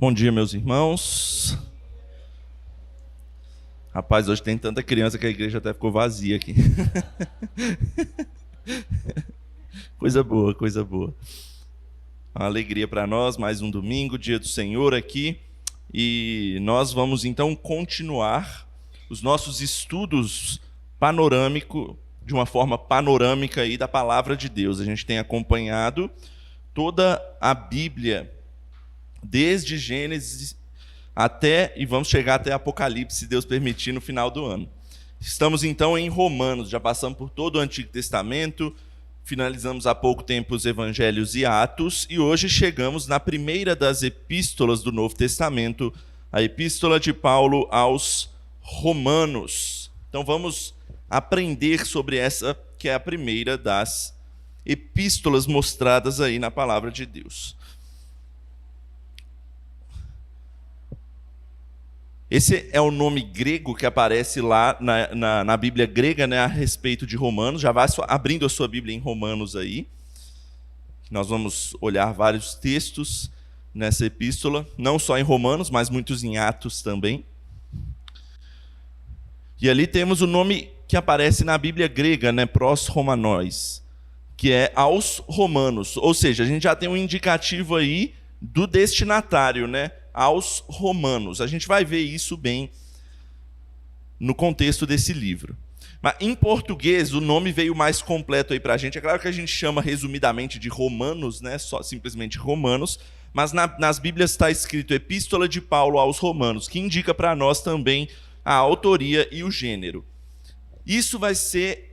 Bom dia, meus irmãos. Rapaz, hoje tem tanta criança que a igreja até ficou vazia aqui. Coisa boa, coisa boa. Uma alegria para nós, mais um domingo, dia do Senhor aqui. E nós vamos então continuar os nossos estudos de uma forma panorâmica aí da palavra de Deus. A gente tem acompanhado toda a Bíblia, desde Gênesis e vamos chegar até Apocalipse, se Deus permitir, no final do ano. Estamos então em Romanos, já passamos por todo o Antigo Testamento, finalizamos há pouco tempo os Evangelhos e Atos, e hoje chegamos na primeira das epístolas do Novo Testamento, a Epístola de Paulo aos Romanos. Então vamos aprender sobre essa, que é a primeira das epístolas mostradas aí na palavra de Deus. Esse é o nome grego que aparece lá na Bíblia grega, né, a respeito de Romanos. Já vai abrindo a sua Bíblia em Romanos aí. Nós vamos olhar vários textos nessa epístola, não só em Romanos, mas muitos em Atos também. E ali temos o nome que aparece na Bíblia grega, né, pros Romanóis, que é aos romanos. Ou seja, a gente já tem um indicativo aí do destinatário, né? Aos romanos. A gente vai ver isso bem no contexto desse livro. Mas em português o nome veio mais completo aí para a gente. É claro que a gente chama resumidamente de Romanos, né? Só simplesmente Romanos, mas nas Bíblias está escrito Epístola de Paulo aos Romanos, que indica para nós também a autoria e o gênero. Isso vai ser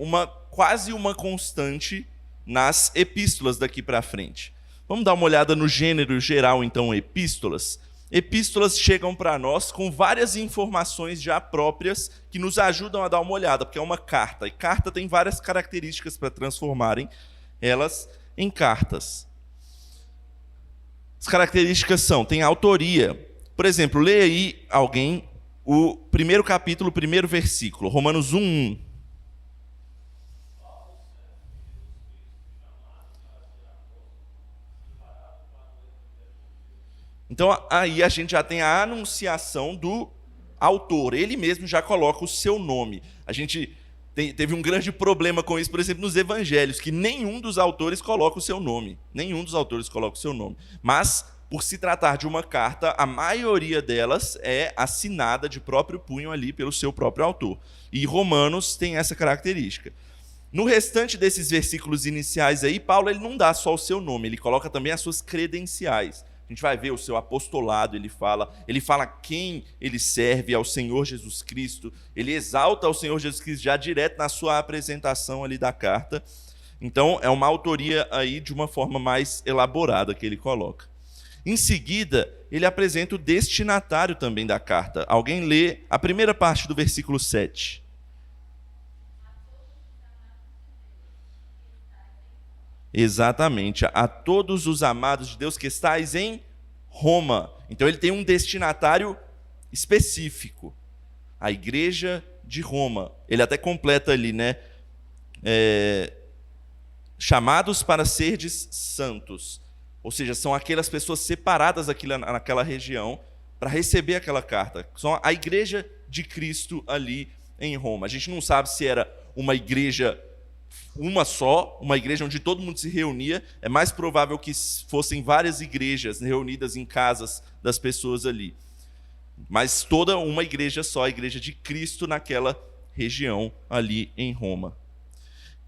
quase uma constante nas epístolas daqui para frente. Vamos dar uma olhada no gênero geral, então, epístolas. Epístolas chegam para nós com várias informações já próprias que nos ajudam a dar uma olhada, porque é uma carta. E carta tem várias características para transformarem elas em cartas. As características tem autoria. Por exemplo, leia aí alguém o primeiro capítulo, o primeiro versículo, Romanos 1:1. Então, aí a gente já tem a anunciação do autor. Ele mesmo já coloca o seu nome. A gente teve um grande problema com isso, por exemplo, nos evangelhos, que nenhum dos autores coloca o seu nome. Nenhum dos autores coloca o seu nome. Mas, por se tratar de uma carta, a maioria delas é assinada de próprio punho ali pelo seu próprio autor. E Romanos tem essa característica. No restante desses versículos iniciais aí, Paulo ele não dá só o seu nome, ele coloca também as suas credenciais. A gente vai ver o seu apostolado, ele fala quem ele serve ao Senhor Jesus Cristo, ele exalta ao Senhor Jesus Cristo já direto na sua apresentação ali da carta. Então, é uma autoria aí de uma forma mais elaborada que ele coloca. Em seguida, ele apresenta o destinatário também da carta. Alguém lê a primeira parte do versículo 7. Exatamente, a todos os amados de Deus que estáis em Roma. Então ele tem um destinatário específico, a igreja de Roma. Ele até completa ali, né? Chamados para serdes santos. Ou seja, são aquelas pessoas separadas aqui naquela região para receber aquela carta. São a igreja de Cristo ali em Roma. A gente não sabe se era uma igreja uma igreja onde todo mundo se reunia. É mais provável que fossem várias igrejas reunidas em casas das pessoas ali. Mas toda uma igreja só, a igreja de Cristo naquela região ali em Roma.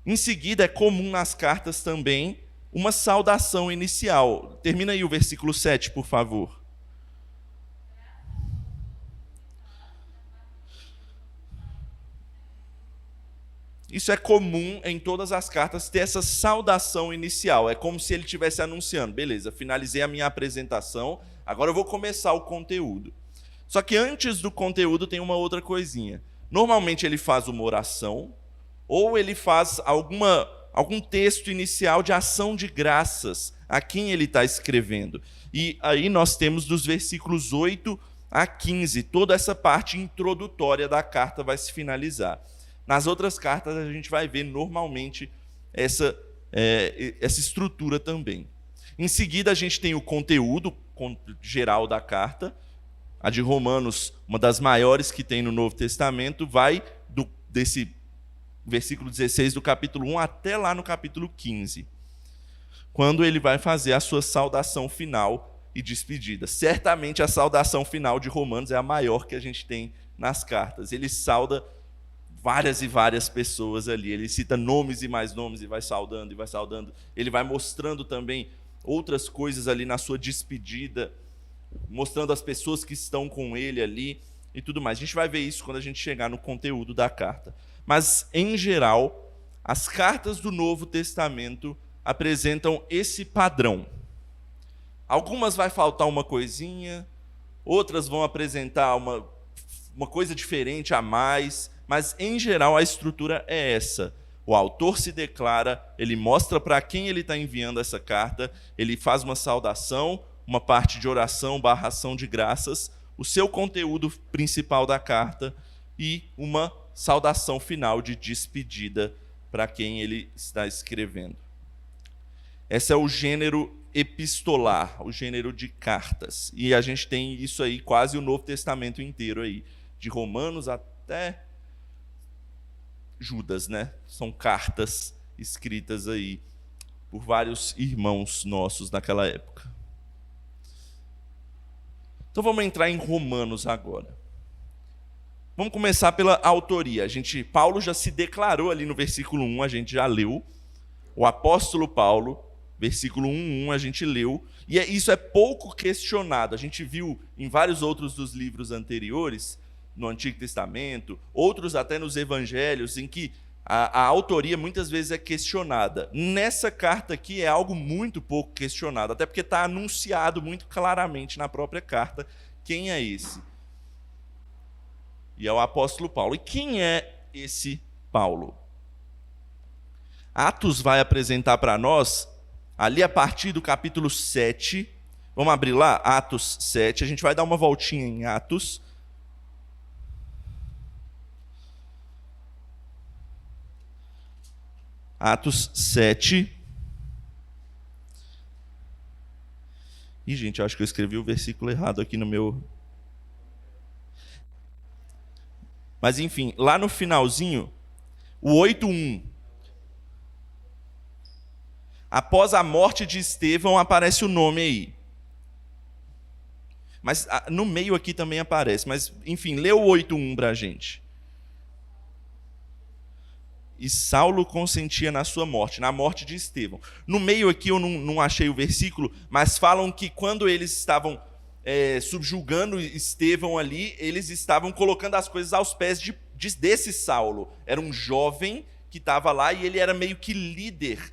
Em seguida, é comum nas cartas também uma saudação inicial. Termina aí o versículo 7, por favor. Isso é comum em todas as cartas, ter essa saudação inicial. É como se ele estivesse anunciando, beleza, finalizei a minha apresentação, agora eu vou começar o conteúdo. Só que antes do conteúdo tem uma outra coisinha. Normalmente ele faz uma oração, ou ele faz algum texto inicial de ação de graças a quem ele está escrevendo. E aí nós temos dos versículos 8 a 15, toda essa parte introdutória da carta vai se finalizar. Nas outras cartas a gente vai ver normalmente essa estrutura também. Em seguida, a gente tem o conteúdo geral da carta. A de Romanos, uma das maiores que tem no Novo Testamento, vai desse versículo 16 do capítulo 1 até lá no capítulo 15, quando ele vai fazer a sua saudação final e despedida. Certamente a saudação final de Romanos é a maior que a gente tem nas cartas. Ele sauda várias e várias pessoas ali, ele cita nomes e mais nomes e vai saudando e vai saudando. Ele vai mostrando também outras coisas ali na sua despedida, mostrando as pessoas que estão com ele ali e tudo mais. A gente vai ver isso quando a gente chegar no conteúdo da carta. Mas, em geral, as cartas do Novo Testamento apresentam esse padrão. Algumas vai faltar uma coisinha, outras vão apresentar uma coisa diferente a mais, mas, em geral, a estrutura é essa. O autor se declara, ele mostra para quem ele está enviando essa carta, ele faz uma saudação, uma parte de oração, ação de graças, o seu conteúdo principal da carta e uma saudação final de despedida para quem ele está escrevendo. Esse é o gênero epistolar, o gênero de cartas. E a gente tem isso aí, quase o Novo Testamento inteiro aí, de Romanos até Judas, né? São cartas escritas aí por vários irmãos nossos naquela época. Então vamos entrar em Romanos agora. Vamos começar pela autoria. Paulo já se declarou ali no versículo 1, a gente já leu. O apóstolo Paulo, versículo 1:1, a gente leu. E isso é pouco questionado. A gente viu em vários outros dos livros anteriores, no Antigo Testamento, outros até nos Evangelhos, em que a autoria muitas vezes é questionada. Nessa carta aqui é algo muito pouco questionado, até porque está anunciado muito claramente na própria carta quem é esse. E é o apóstolo Paulo. E quem é esse Paulo? Atos vai apresentar para nós, ali a partir do capítulo 7, vamos abrir lá, Atos 7, a gente vai dar uma voltinha em Atos. Atos 7. Ih, gente, eu acho que eu escrevi o versículo errado aqui no meu... Mas, enfim, lá no finalzinho, o 8:1. Após a morte de Estevão, aparece o nome aí. Mas no meio aqui também aparece. Mas, enfim, lê o 8:1 para a gente. E Saulo consentia na sua morte, na morte de Estevão. No meio aqui eu não achei o versículo, mas falam que quando eles estavam subjugando Estevão ali, eles estavam colocando as coisas aos pés desse Saulo. Era um jovem que estava lá e ele era meio que líder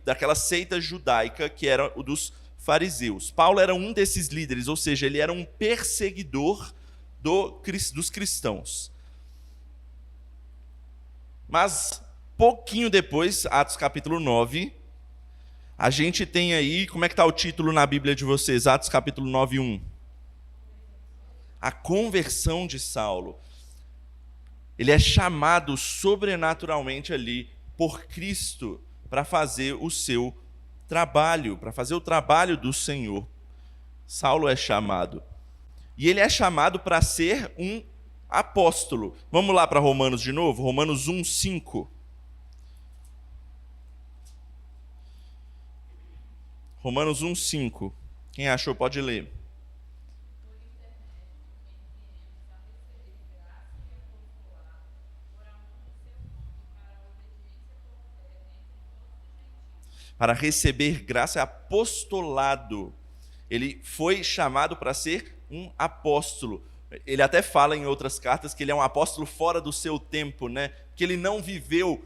daquela seita judaica que era o dos fariseus. Paulo era um desses líderes, ou seja, ele era um perseguidor dos cristãos. Mas, pouquinho depois, Atos capítulo 9, a gente tem aí, como é que está o título na Bíblia de vocês? Atos capítulo 9:1. A conversão de Saulo. Ele é chamado sobrenaturalmente ali por Cristo para fazer o seu trabalho, para fazer o trabalho do Senhor. Saulo é chamado. E ele é chamado para ser um apóstolo. Vamos lá para Romanos de novo? Romanos 1:5. Romanos 1:5. Quem achou pode ler. Para receber graça é apostolado. Ele foi chamado para ser um apóstolo. Ele até fala em outras cartas que ele é um apóstolo fora do seu tempo, né? Que ele não viveu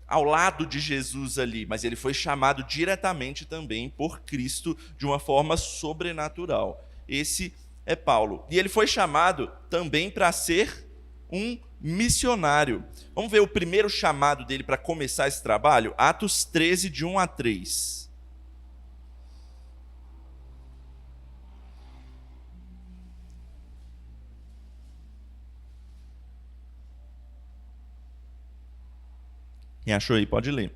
ao lado de Jesus ali, mas ele foi chamado diretamente também por Cristo de uma forma sobrenatural. Esse é Paulo. E ele foi chamado também para ser um missionário. Vamos ver o primeiro chamado dele para começar esse trabalho? Atos 13, de 1-3. Quem achou aí pode ler.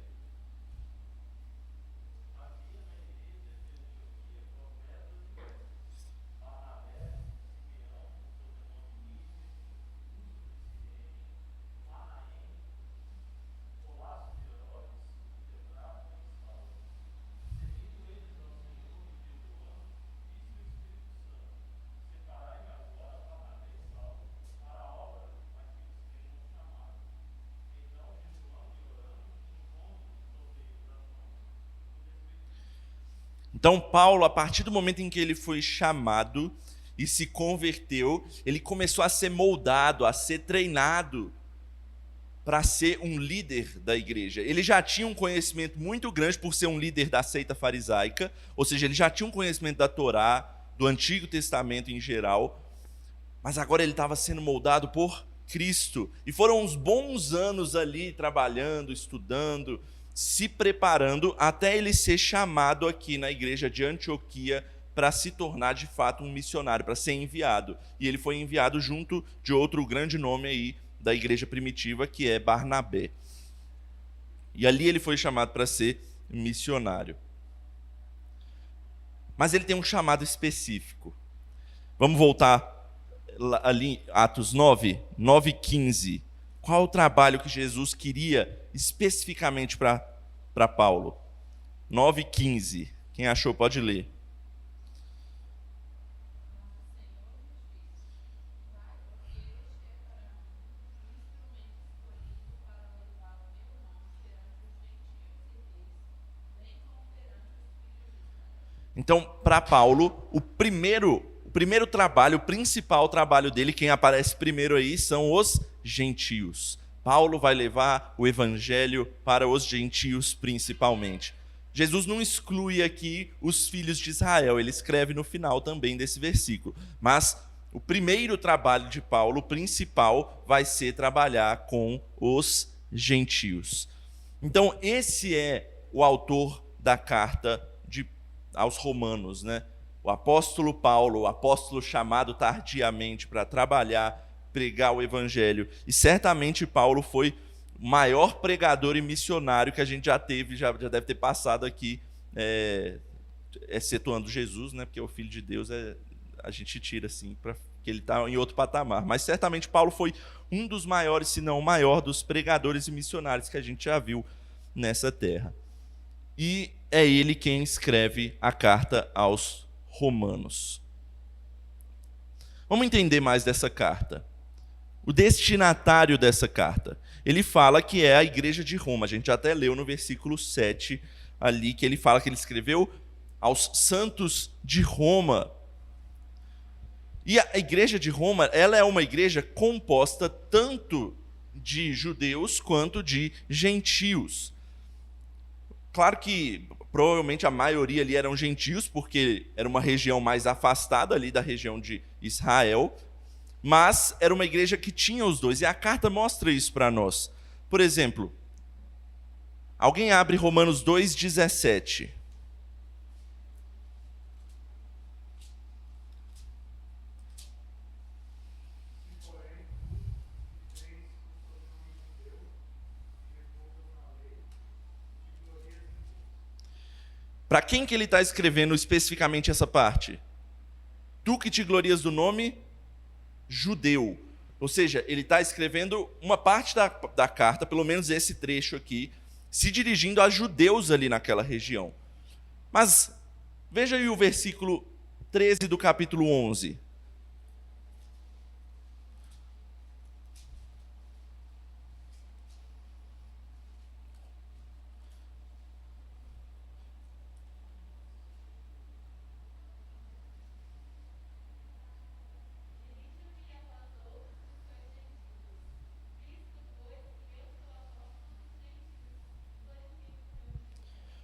Então, Paulo, a partir do momento em que ele foi chamado e se converteu, ele começou a ser moldado, a ser treinado para ser um líder da igreja. Ele já tinha um conhecimento muito grande por ser um líder da seita farisaica, ou seja, ele já tinha um conhecimento da Torá, do Antigo Testamento em geral, mas agora ele estava sendo moldado por Cristo. E foram uns bons anos ali trabalhando, estudando, se preparando, até ele ser chamado aqui na igreja de Antioquia para se tornar de fato um missionário, para ser enviado. E ele foi enviado junto de outro grande nome aí da igreja primitiva, que é Barnabé. E ali ele foi chamado para ser missionário. Mas ele tem um chamado específico. Vamos voltar ali, Atos 9, 9:15. Qual o trabalho que Jesus queria especificamente para Paulo? 9:15. Quem achou pode ler. Então, para Paulo, o primeiro trabalho, o principal trabalho dele, quem aparece primeiro aí, são os gentios. Paulo vai levar o evangelho para os gentios principalmente. Jesus não exclui aqui os filhos de Israel, ele escreve no final também desse versículo. Mas o primeiro trabalho de Paulo, o principal, vai ser trabalhar com os gentios. Então, esse é o autor da carta aos Romanos, né? O apóstolo Paulo, o apóstolo chamado tardiamente para trabalhar, pregar o evangelho. E certamente Paulo foi o maior pregador e missionário que a gente já teve, já deve ter passado aqui, excetuando Jesus, né? Porque o Filho de Deus a gente tira assim, porque ele está em outro patamar. Mas certamente Paulo foi um dos maiores, se não o maior, dos pregadores e missionários que a gente já viu nessa terra. E é ele quem escreve a carta aos Romanos. Vamos entender mais dessa carta. O destinatário dessa carta. Ele fala que é a igreja de Roma. A gente até leu no versículo 7 ali, que ele fala que ele escreveu aos santos de Roma. E a igreja de Roma, ela é uma igreja composta tanto de judeus quanto de gentios. Claro que provavelmente a maioria ali eram gentios, porque era uma região mais afastada ali da região de Israel, mas era uma igreja que tinha os dois, e a carta mostra isso para nós. Por exemplo, alguém abre Romanos 2:17. Para quem que ele está escrevendo especificamente essa parte? Tu que te glorias do nome judeu. Ou seja, ele está escrevendo uma parte da carta, pelo menos esse trecho aqui, se dirigindo a judeus ali naquela região. Mas veja aí o versículo 13 do capítulo 11.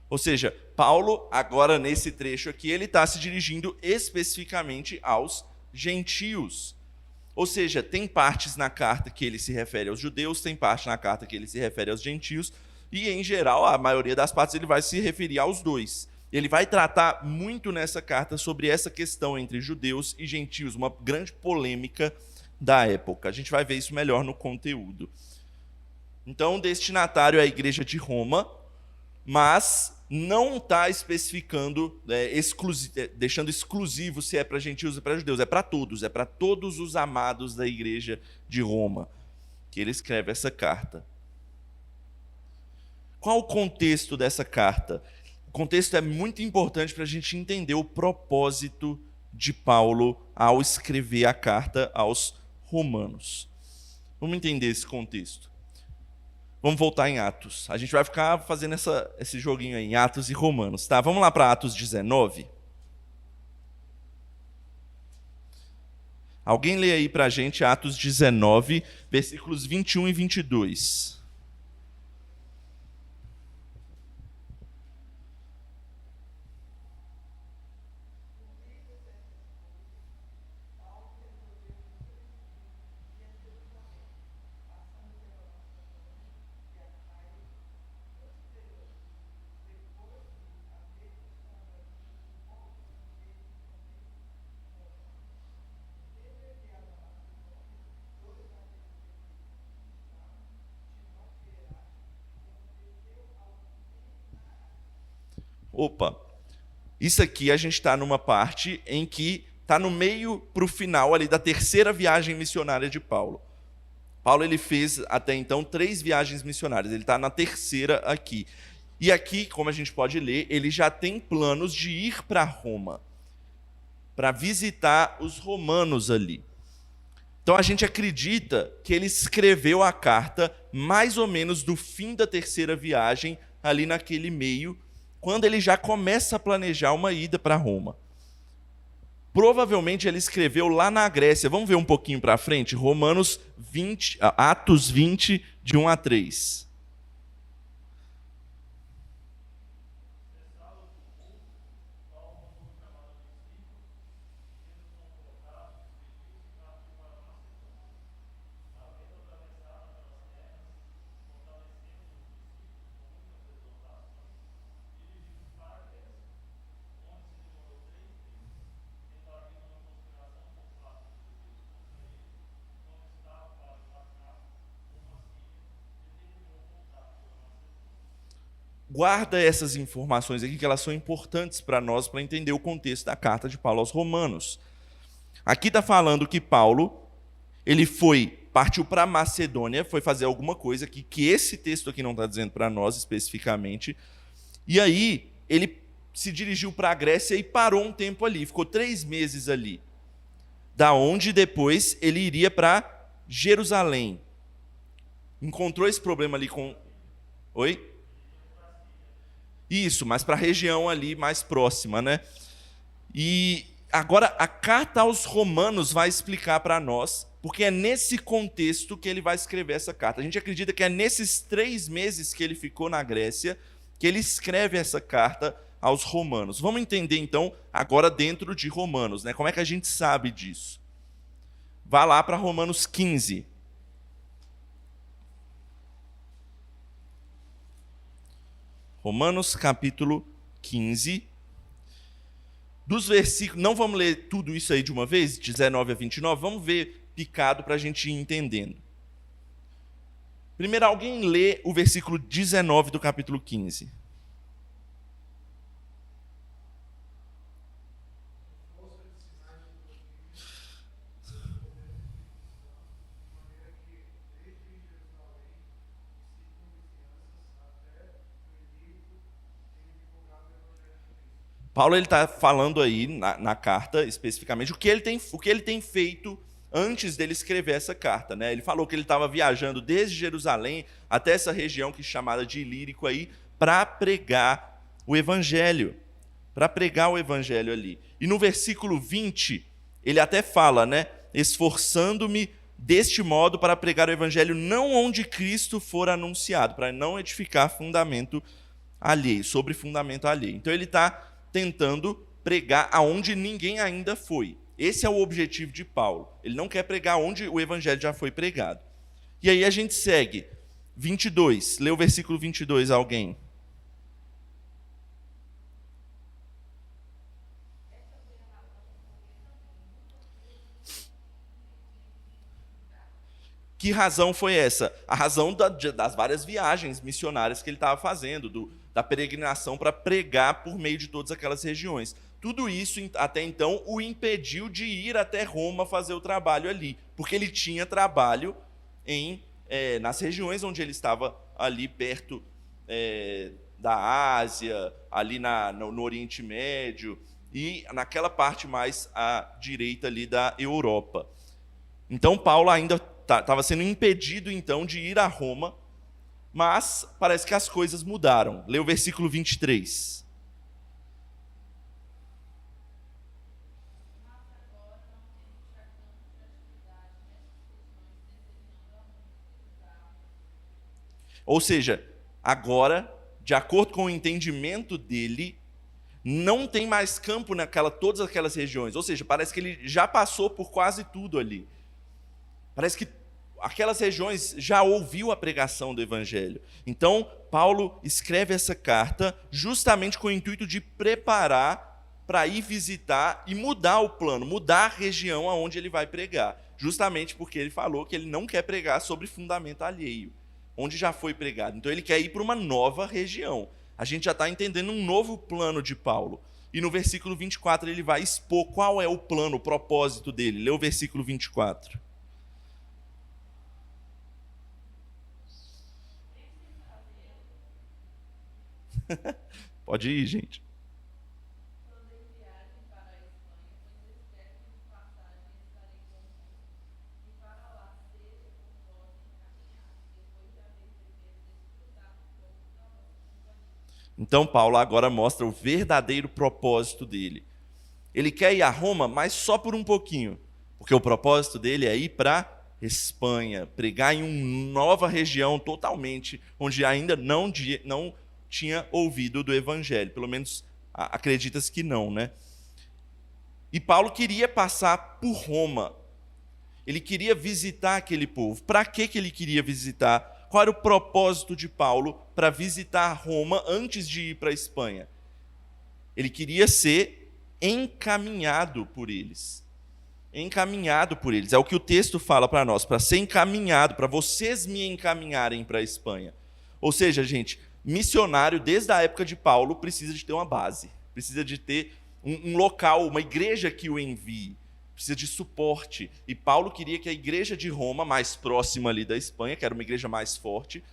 Ou seja, Paulo, agora nesse trecho aqui, ele está se dirigindo especificamente aos gentios. Ou seja, tem partes na carta que ele se refere aos judeus, tem parte na carta que ele se refere aos gentios, e em geral, a maioria das partes ele vai se referir aos dois. Ele vai tratar muito nessa carta sobre essa questão entre judeus e gentios, uma grande polêmica da época. A gente vai ver isso melhor no conteúdo. Então, o destinatário é a igreja de Roma, mas não está especificando, deixando exclusivo se é para gentios ou para judeus, é para todos os amados da igreja de Roma, que ele escreve essa carta. Qual o contexto dessa carta? O contexto é muito importante para a gente entender o propósito de Paulo ao escrever a carta aos Romanos. Vamos entender esse contexto. Vamos voltar em Atos. A gente vai ficar fazendo esse joguinho aí, em Atos e Romanos, tá? Vamos lá para Atos 19. Alguém lê aí para a gente Atos 19, versículos 21 e 22. Opa, isso aqui a gente está numa parte em que está no meio para o final ali da terceira viagem missionária de Paulo. Paulo ele fez até então 3 viagens missionárias, ele está na terceira aqui. E aqui, como a gente pode ler, ele já tem planos de ir para Roma, para visitar os romanos ali. Então a gente acredita que ele escreveu a carta mais ou menos do fim da terceira viagem, ali naquele meio, quando ele já começa a planejar uma ida para Roma. Provavelmente ele escreveu lá na Grécia. Vamos ver um pouquinho para frente? Atos 20, de 1 a 3. Guarda essas informações aqui, que elas são importantes para nós, para entender o contexto da carta de Paulo aos Romanos. Aqui está falando que Paulo, ele partiu para a Macedônia, foi fazer alguma coisa que esse texto aqui não está dizendo para nós especificamente, e aí ele se dirigiu para a Grécia e parou um tempo ali, ficou 3 meses ali, da onde depois ele iria para Jerusalém. Encontrou esse problema ali com... Oi? Isso, mas para a região ali mais próxima, né? E agora a carta aos Romanos vai explicar para nós, porque é nesse contexto que ele vai escrever essa carta. A gente acredita que é nesses 3 meses que ele ficou na Grécia que ele escreve essa carta aos Romanos. Vamos entender então agora dentro de Romanos, né? Como é que a gente sabe disso? Vá lá para Romanos 15. Romanos capítulo 15, dos versículos, não vamos ler tudo isso aí de uma vez, 19 a 29, vamos ver picado para a gente ir entendendo. Primeiro, alguém lê o versículo 19 do capítulo 15. Paulo está falando aí na carta, especificamente, o que ele tem feito antes dele escrever essa carta, né? Ele falou que ele estava viajando desde Jerusalém até essa região que é chamada de Ilírico aí, para pregar o evangelho. Para pregar o evangelho ali. E no versículo 20, ele até fala, né? Esforçando-me deste modo para pregar o evangelho não onde Cristo for anunciado, para não edificar fundamento alheio, sobre fundamento alheio. Então ele está tentando pregar aonde ninguém ainda foi. Esse é o objetivo de Paulo. Ele não quer pregar onde o evangelho já foi pregado. E aí a gente segue. 22. Lê o versículo 22, alguém. Que razão foi essa? A razão das várias viagens missionárias que ele estava fazendo, da peregrinação para pregar por meio de todas aquelas regiões. Tudo isso, até então, o impediu de ir até Roma fazer o trabalho ali, porque ele tinha trabalho nas regiões onde ele estava ali perto da Ásia, ali no Oriente Médio, e naquela parte mais à direita ali da Europa. Então, Paulo ainda estava sendo impedido, então, de ir a Roma Mas parece que as coisas mudaram. Lê o versículo 23. Ou seja, agora, de acordo com o entendimento dele, não tem mais campo todas aquelas regiões. Ou seja, parece que ele já passou por quase tudo ali. Parece que aquelas regiões já ouviu a pregação do evangelho. Então, Paulo escreve essa carta justamente com o intuito de preparar para ir visitar e mudar o plano, mudar a região aonde ele vai pregar. Justamente porque ele falou que ele não quer pregar sobre fundamento alheio, onde já foi pregado. Então ele quer ir para uma nova região. A gente já está entendendo um novo plano de Paulo. E no versículo 24 ele vai expor qual é o plano, o propósito dele. Lê o versículo 24. Pode ir, gente. Então Paulo agora mostra o verdadeiro propósito dele. Ele quer ir a Roma, mas só por um pouquinho, porque o propósito dele é ir para Espanha, pregar em uma nova região totalmente, onde ainda não tinha ouvido do evangelho, pelo menos acredita-se que não, né? E Paulo queria passar por Roma. Ele queria visitar aquele povo. Para que ele queria visitar? Qual era o propósito de Paulo para visitar Roma antes de ir para a Espanha? Ele queria ser encaminhado por eles. Encaminhado por eles. É o que o texto fala para nós, para ser encaminhado, para vocês me encaminharem para a Espanha. Ou seja, gente, missionário, desde a época de Paulo, precisa de ter uma base, precisa de ter um local, uma igreja que o envie, precisa de suporte. E Paulo queria que a igreja de Roma, mais próxima ali da Espanha, que era uma igreja mais forte,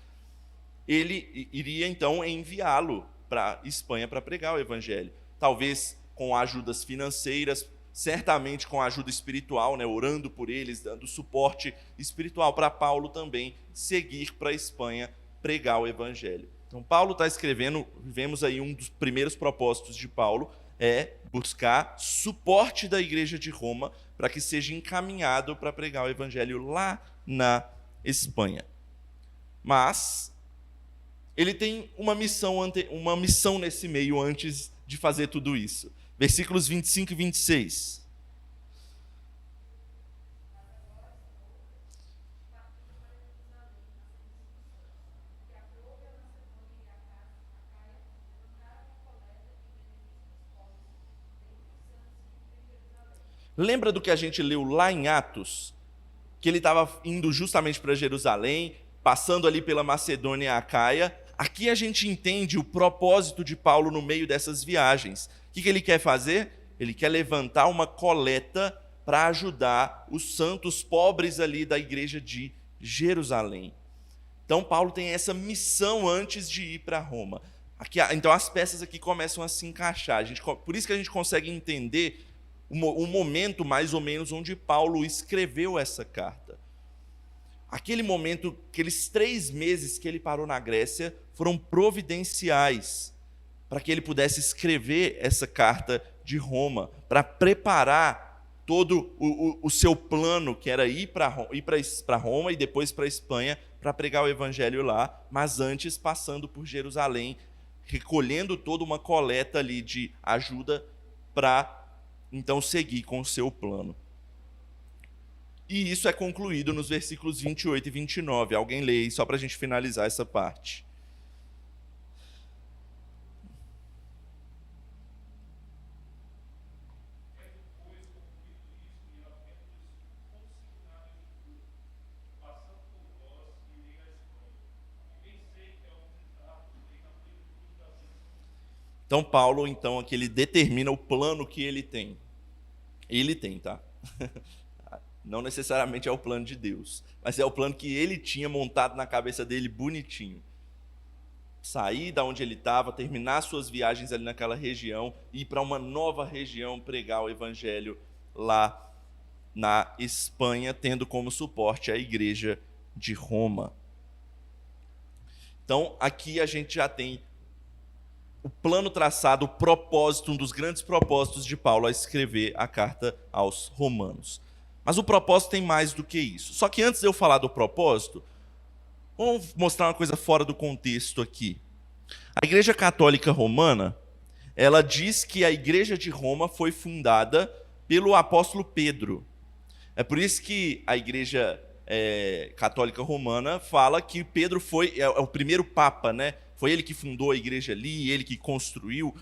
ele iria então enviá-lo para a Espanha para pregar o evangelho. Talvez com ajudas financeiras, certamente com ajuda espiritual, né, orando por eles, dando suporte espiritual para Paulo também seguir para a Espanha pregar o evangelho. Então Paulo está escrevendo, vemos aí um dos primeiros propósitos de Paulo, é buscar suporte da igreja de Roma para que seja encaminhado para pregar o evangelho lá na Espanha. Mas ele tem uma missão nesse meio antes de fazer tudo isso. Versículos 25 e 26. Lembra do que a gente leu lá em Atos? Que ele estava indo justamente para Jerusalém, passando ali pela Macedônia e Acaia. Aqui a gente entende o propósito de Paulo no meio dessas viagens. O que ele quer fazer? Ele quer levantar uma coleta para ajudar os santos pobres ali da igreja de Jerusalém. Então Paulo tem essa missão antes de ir para Roma. Então as peças aqui começam a se encaixar. Por isso que a gente consegue entender o momento mais ou menos onde Paulo escreveu essa carta. Aquele momento, aqueles 3 meses que ele parou na Grécia, foram providenciais para que ele pudesse escrever essa carta de Roma, para preparar todo o seu plano, que era ir para Roma e depois para a Espanha, para pregar o evangelho lá, mas antes passando por Jerusalém, recolhendo toda uma coleta ali de ajuda para então seguir com o seu plano. E isso é concluído nos versículos 28 e 29. Alguém lê aí, só para a gente finalizar essa parte. Então Paulo, aqui ele determina o plano que ele tem. Ele tem, tá? Não necessariamente é o plano de Deus, mas é o plano que ele tinha montado na cabeça dele bonitinho. Sair da onde ele estava, terminar suas viagens ali naquela região, ir para uma nova região pregar o evangelho lá na Espanha, tendo como suporte a igreja de Roma. Então, aqui a gente já tem o plano traçado, o propósito, um dos grandes propósitos de Paulo a escrever a carta aos Romanos. Mas o propósito tem mais do que isso. Só que antes de eu falar do propósito, vamos mostrar uma coisa fora do contexto aqui. A Igreja Católica Romana, ela diz que a Igreja de Roma foi fundada pelo apóstolo Pedro. É por isso que a Igreja Católica Romana fala que Pedro é o primeiro Papa, né? Foi ele que fundou a igreja ali, ele que construiu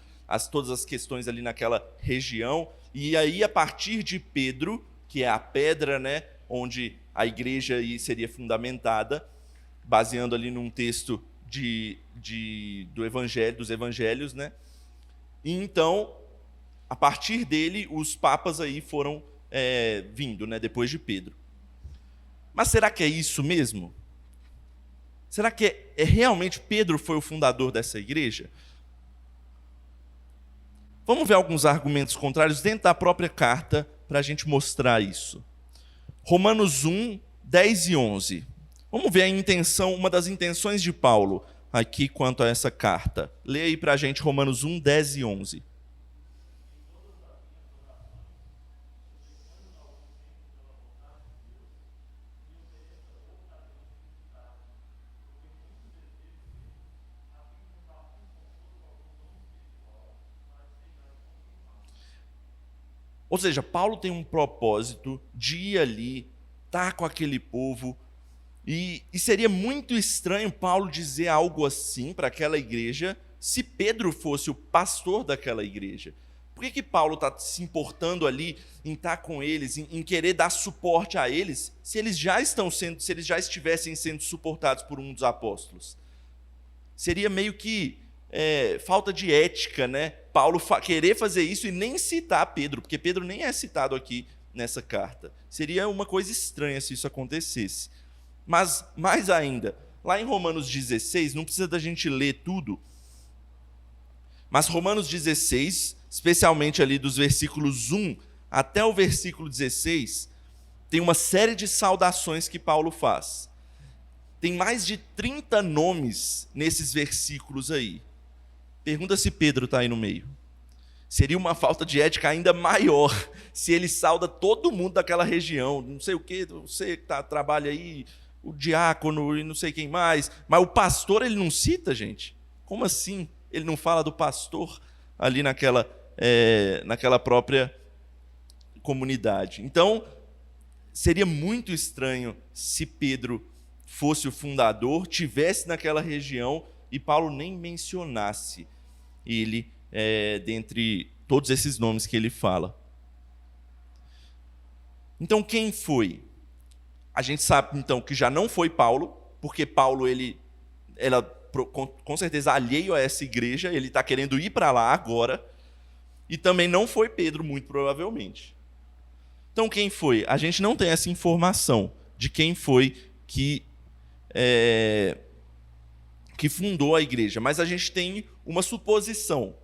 todas as questões ali naquela região. E aí, a partir de Pedro, que é a pedra, né, onde a igreja aí seria fundamentada, baseando ali num texto do Evangelho, dos Evangelhos, né? E então, a partir dele, os papas aí foram vindo, né, depois de Pedro. Mas será que é isso mesmo? Será que realmente Pedro foi o fundador dessa igreja? Vamos ver alguns argumentos contrários dentro da própria carta para a gente mostrar isso. Romanos 1, 10 e 11. Vamos ver a intenção, uma das intenções de Paulo aqui quanto a essa carta. Lê aí para a gente Romanos 1, 10 e 11. Ou seja, Paulo tem um propósito de ir ali, estar com aquele povo, e seria muito estranho Paulo dizer algo assim para aquela igreja se Pedro fosse o pastor daquela igreja. Por que Paulo está se importando ali em estar com eles, em querer dar suporte a eles, se eles já estivessem sendo suportados por um dos apóstolos? Seria meio que falta de ética, né? Paulo querer fazer isso e nem citar Pedro, porque Pedro nem é citado aqui nessa carta. Seria uma coisa estranha se isso acontecesse. Mas, mais ainda, lá em Romanos 16, não precisa da gente ler tudo, mas Romanos 16, especialmente ali dos versículos 1 até o versículo 16, tem uma série de saudações que Paulo faz. Tem mais de 30 nomes nesses versículos aí. Pergunta se Pedro está aí no meio. Seria uma falta de ética ainda maior se ele sauda todo mundo daquela região, não sei o quê, você que trabalha aí, o diácono e não sei quem mais, mas o pastor ele não cita, gente? Como assim? Ele não fala do pastor ali naquela própria comunidade. Então, seria muito estranho se Pedro fosse o fundador, tivesse naquela região e Paulo nem mencionasse ele dentre todos esses nomes que ele fala. Então, quem foi? A gente sabe, então, que já não foi Paulo, porque Paulo, ele era com certeza alheio a essa igreja, ele está querendo ir para lá agora, e também não foi Pedro, muito provavelmente. Então, quem foi? A gente não tem essa informação de quem foi que fundou a igreja, mas a gente tem uma suposição.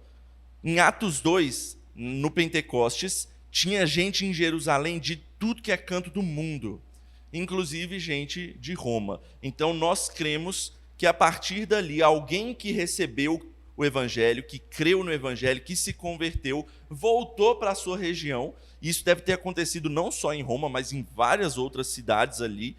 Em Atos 2, no Pentecostes, tinha gente em Jerusalém de tudo que é canto do mundo, inclusive gente de Roma. Então nós cremos que a partir dali, alguém que recebeu o evangelho, que creu no evangelho, que se converteu, voltou para a sua região. Isso deve ter acontecido não só em Roma, mas em várias outras cidades ali.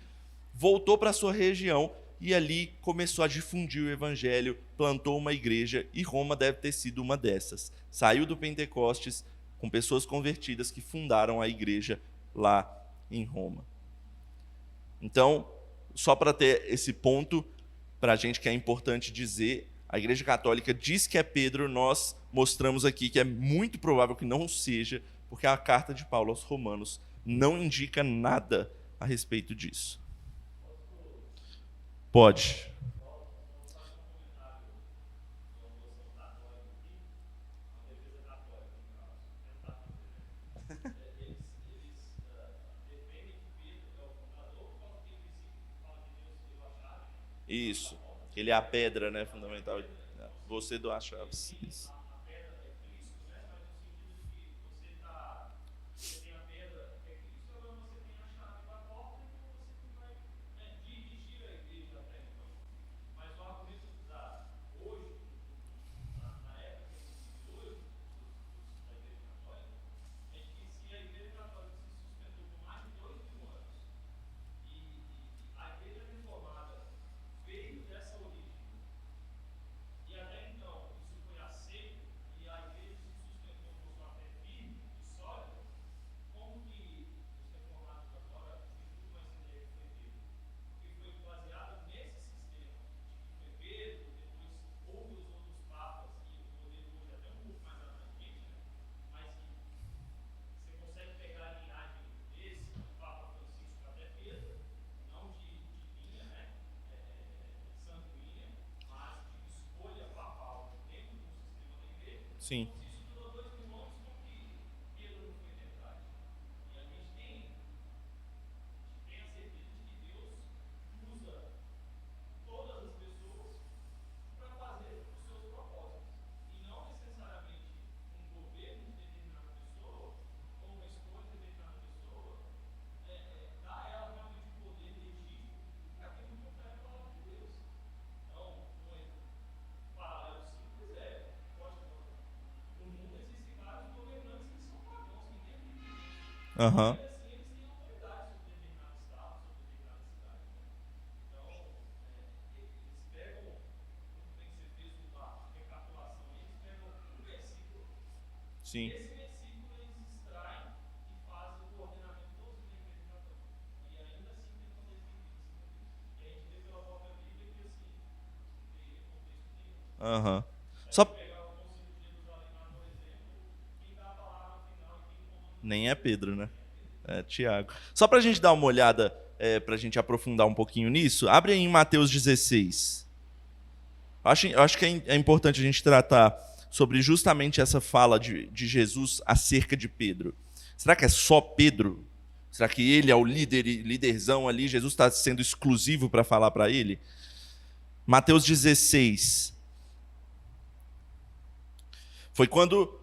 Voltou para a sua região e ali começou a difundir o evangelho, plantou uma igreja, e Roma deve ter sido uma dessas. Saiu do Pentecostes com pessoas convertidas que fundaram a igreja lá em Roma. Então, só para ter esse ponto, para a gente que é importante dizer, a Igreja Católica diz que é Pedro, nós mostramos aqui que é muito provável que não seja, porque a carta de Paulo aos Romanos não indica nada a respeito disso. Pode. Isso. Ele é a pedra, né, fundamental. Você do as chaves. Isso. Sim. Aham. Sim. Aham. Só nem é Pedro, né? É Tiago. Só para a gente dar uma olhada, para a gente aprofundar um pouquinho nisso, abre aí em Mateus 16. Eu acho que é importante a gente tratar sobre justamente essa fala de Jesus acerca de Pedro. Será que é só Pedro? Será que ele é o líderzão ali? Jesus está sendo exclusivo para falar para ele? Mateus 16. Foi quando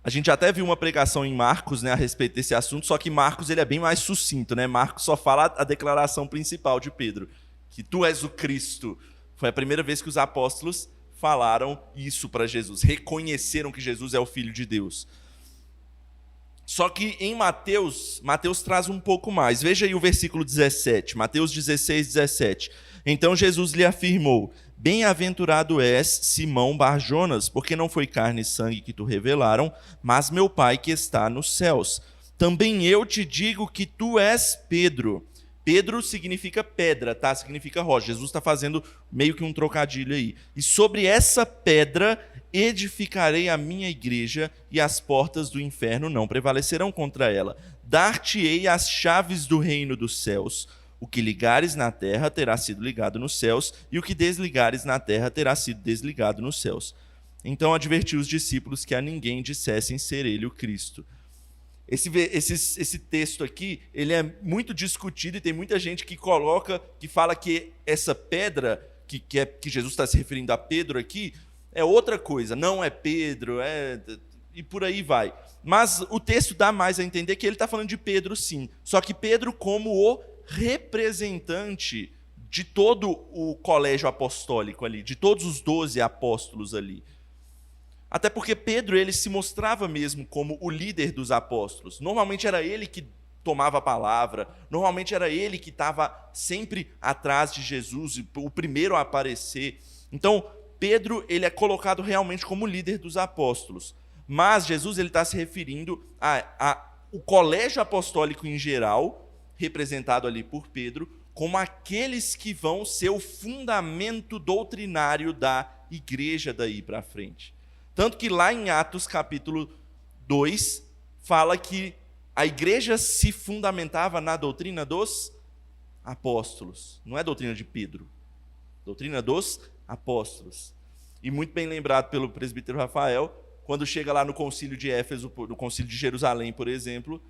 a gente até viu uma pregação em Marcos, né, a respeito desse assunto, só que Marcos ele é bem mais sucinto, né? Marcos só fala a declaração principal de Pedro, que tu és o Cristo. Foi a primeira vez que os apóstolos falaram isso para Jesus, reconheceram que Jesus é o Filho de Deus. Só que em Mateus traz um pouco mais. Veja aí o versículo 17, Mateus 16, 17. Então Jesus lhe afirmou: bem-aventurado és, Simão Bar-Jonas, porque não foi carne e sangue que tu revelaram, mas meu Pai que está nos céus. Também eu te digo que tu és Pedro. Pedro significa pedra, tá? Significa rocha. Jesus está fazendo meio que um trocadilho aí. E sobre essa pedra edificarei a minha igreja, e as portas do inferno não prevalecerão contra ela. Dar-te-ei as chaves do reino dos céus. O que ligares na terra terá sido ligado nos céus, e o que desligares na terra terá sido desligado nos céus. Então advertiu os discípulos que a ninguém dissessem ser ele o Cristo. Esse texto aqui, ele é muito discutido e tem muita gente que fala que essa pedra, que Jesus está se referindo a Pedro aqui, é outra coisa, não é Pedro, e por aí vai. Mas o texto dá mais a entender que ele está falando de Pedro, sim. Só que Pedro como o representante de todo o colégio apostólico ali, de todos os 12 apóstolos ali. Até porque Pedro ele se mostrava mesmo como o líder dos apóstolos. Normalmente era ele que tomava a palavra, normalmente era ele que estava sempre atrás de Jesus, o primeiro a aparecer. Então, Pedro ele é colocado realmente como líder dos apóstolos. Mas Jesus ele está se referindo ao colégio apostólico em geral, representado ali por Pedro, como aqueles que vão ser o fundamento doutrinário da igreja daí para frente. Tanto que lá em Atos capítulo 2, fala que a igreja se fundamentava na doutrina dos apóstolos. Não é doutrina de Pedro, doutrina dos apóstolos. E muito bem lembrado pelo presbítero Rafael, quando chega lá no concílio de Éfeso, no concílio de Jerusalém, por exemplo,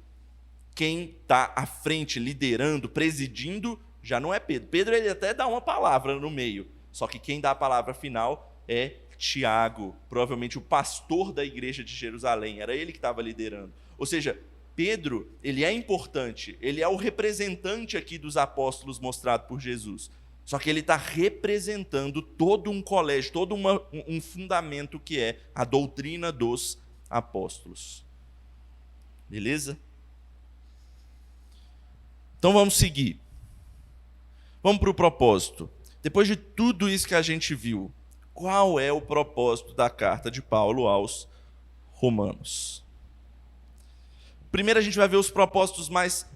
quem está à frente, liderando, presidindo, já não é Pedro. Pedro ele até dá uma palavra no meio, só que quem dá a palavra final é Tiago, provavelmente o pastor da igreja de Jerusalém, era ele que estava liderando. Ou seja, Pedro, ele é importante, ele é o representante aqui dos apóstolos mostrado por Jesus. Só que ele está representando todo um colégio, todo um fundamento que é a doutrina dos apóstolos. Beleza? Então vamos seguir. Vamos para o propósito. Depois de tudo isso que a gente viu, qual é o propósito da carta de Paulo aos Romanos? Primeiro a gente vai ver os propósitos mais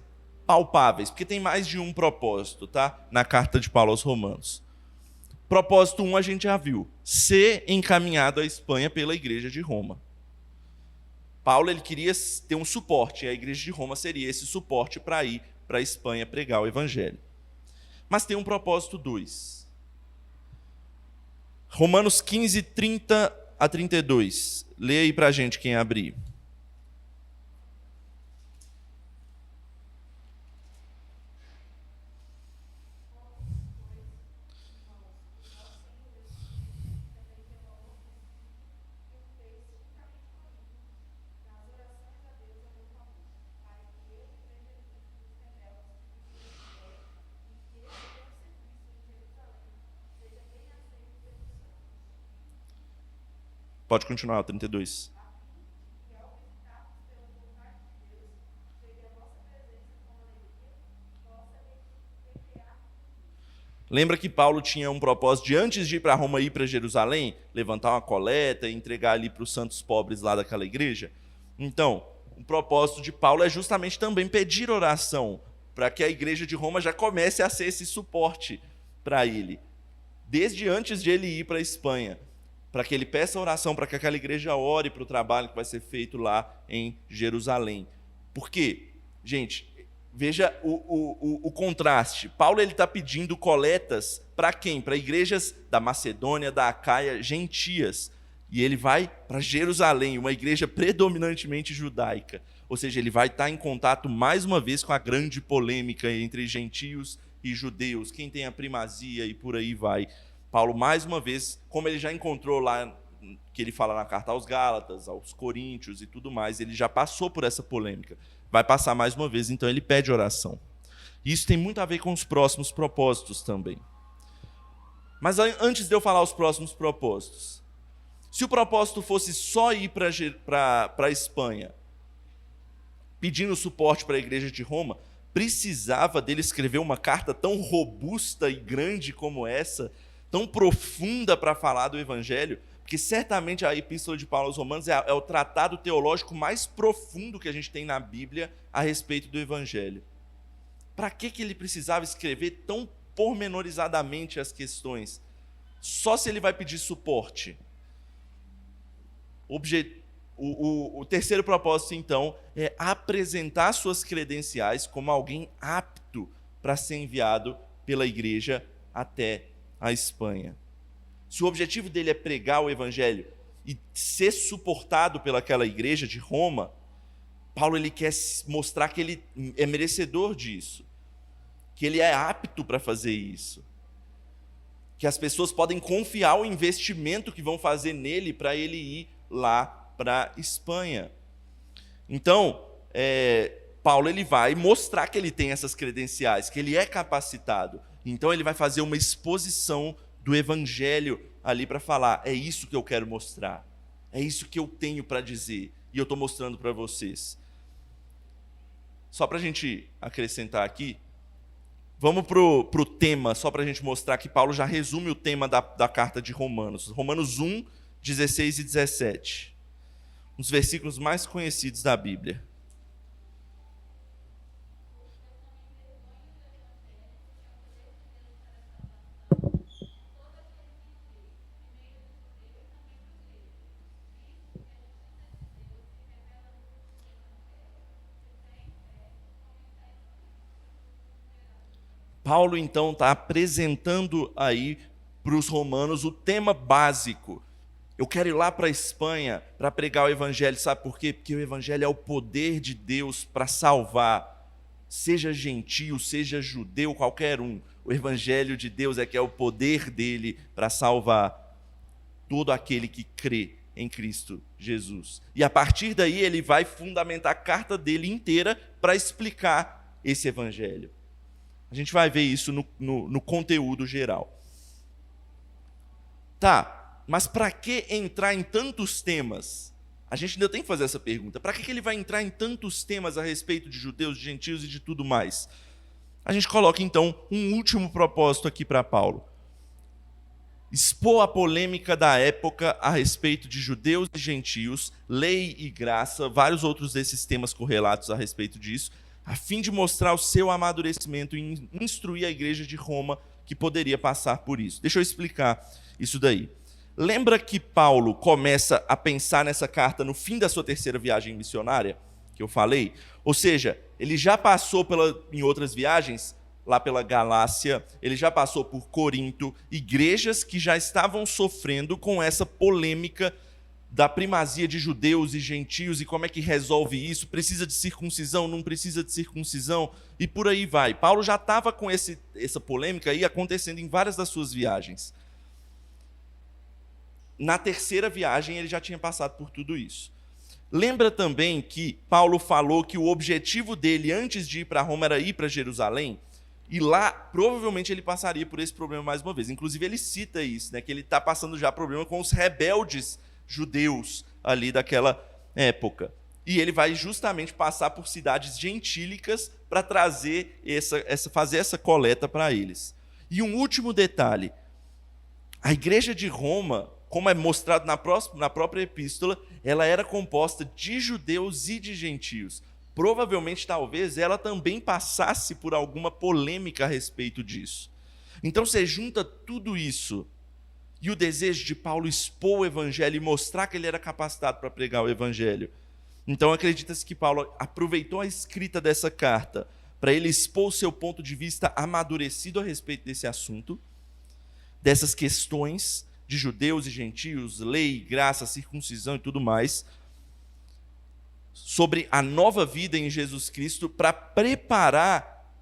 palpáveis, porque tem mais de um propósito, tá? Na carta de Paulo aos Romanos. Propósito 1 a gente já viu, ser encaminhado à Espanha pela igreja de Roma. Paulo ele queria ter um suporte, e a igreja de Roma seria esse suporte para ir para a Espanha pregar o evangelho. Mas tem um propósito 2. Romanos 15, 30 a 32. Lê aí pra gente quem abrir. Pode continuar, 32. Lembra que Paulo tinha um propósito de, antes de ir para Roma, ir para Jerusalém, levantar uma coleta e entregar ali para os santos pobres lá daquela igreja? Então, o propósito de Paulo é justamente também pedir oração, para que a igreja de Roma já comece a ser esse suporte para ele, desde antes de ele ir para a Espanha, para que ele peça oração, para que aquela igreja ore para o trabalho que vai ser feito lá em Jerusalém. Por quê? Gente, veja o contraste. Paulo está pedindo coletas para quem? Para igrejas da Macedônia, da Acaia, gentias. E ele vai para Jerusalém, uma igreja predominantemente judaica. Ou seja, ele vai estar em contato mais uma vez com a grande polêmica entre gentios e judeus, quem tem a primazia e por aí vai. Paulo, mais uma vez, como ele já encontrou lá, que ele fala na carta aos Gálatas, aos Coríntios e tudo mais, ele já passou por essa polêmica. Vai passar mais uma vez, então ele pede oração. Isso tem muito a ver com os próximos propósitos também. Mas antes de eu falar os próximos propósitos, se o propósito fosse só ir para a Espanha, pedindo suporte para a igreja de Roma, precisava dele escrever uma carta tão robusta e grande como essa, tão profunda para falar do Evangelho, porque certamente a Epístola de Paulo aos Romanos é o tratado teológico mais profundo que a gente tem na Bíblia a respeito do Evangelho. Para que ele precisava escrever tão pormenorizadamente as questões? Só se ele vai pedir suporte. O terceiro propósito, então, é apresentar suas credenciais como alguém apto para ser enviado pela igreja até a Espanha. Se o objetivo dele é pregar o Evangelho e ser suportado pelaquela igreja de Roma, Paulo ele quer mostrar que ele é merecedor disso, que ele é apto para fazer isso, que as pessoas podem confiar o investimento que vão fazer nele para ele ir lá para a Espanha. Então, Paulo ele vai mostrar que ele tem essas credenciais, que ele é capacitado. Então ele vai fazer uma exposição do Evangelho ali para falar, é isso que eu quero mostrar, é isso que eu tenho para dizer, e eu estou mostrando para vocês. Só para a gente acrescentar aqui, vamos para o tema, só para a gente mostrar que Paulo já resume o tema da carta de Romanos. Romanos 1, 16 e 17. Um dos versículos mais conhecidos da Bíblia. Paulo, então, está apresentando aí para os romanos o tema básico. Eu quero ir lá para a Espanha para pregar o Evangelho. Sabe por quê? Porque o Evangelho é o poder de Deus para salvar, seja gentio, seja judeu, qualquer um. O Evangelho de Deus é que é o poder dele para salvar todo aquele que crê em Cristo Jesus. E a partir daí ele vai fundamentar a carta dele inteira para explicar esse Evangelho. A gente vai ver isso no conteúdo geral. Tá, mas para que entrar em tantos temas? A gente ainda tem que fazer essa pergunta. Para que ele vai entrar em tantos temas a respeito de judeus, de gentios e de tudo mais? A gente coloca, então, um último propósito aqui para Paulo. Expor a polêmica da época a respeito de judeus e gentios, lei e graça, vários outros desses temas correlatos a respeito disso, a fim de mostrar o seu amadurecimento e instruir a igreja de Roma que poderia passar por isso. Deixa eu explicar isso daí. Lembra que Paulo começa a pensar nessa carta no fim da sua terceira viagem missionária, que eu falei? Ou seja, ele já passou em outras viagens, lá pela Galácia, ele já passou por Corinto, igrejas que já estavam sofrendo com essa polêmica da primazia de judeus e gentios e como é que resolve isso, precisa de circuncisão, não precisa de circuncisão, e por aí vai. Paulo já estava com essa polêmica aí acontecendo em várias das suas viagens. Na terceira viagem ele já tinha passado por tudo isso. Lembra também que Paulo falou que o objetivo dele antes de ir para Roma era ir para Jerusalém? E lá, provavelmente, ele passaria por esse problema mais uma vez. Inclusive, ele cita isso, né, que ele está passando já problema com os rebeldes judeus ali daquela época. E ele vai justamente passar por cidades gentílicas para trazer fazer essa coleta para eles. E um último detalhe. A igreja de Roma, como é mostrado na própria epístola, ela era composta de judeus e de gentios. Provavelmente, talvez, ela também passasse por alguma polêmica a respeito disso. Então, você junta tudo isso e o desejo de Paulo expor o evangelho e mostrar que ele era capacitado para pregar o evangelho. Então, acredita-se que Paulo aproveitou a escrita dessa carta para ele expor o seu ponto de vista amadurecido a respeito desse assunto, dessas questões de judeus e gentios, lei, graça, circuncisão e tudo mais, sobre a nova vida em Jesus Cristo, para preparar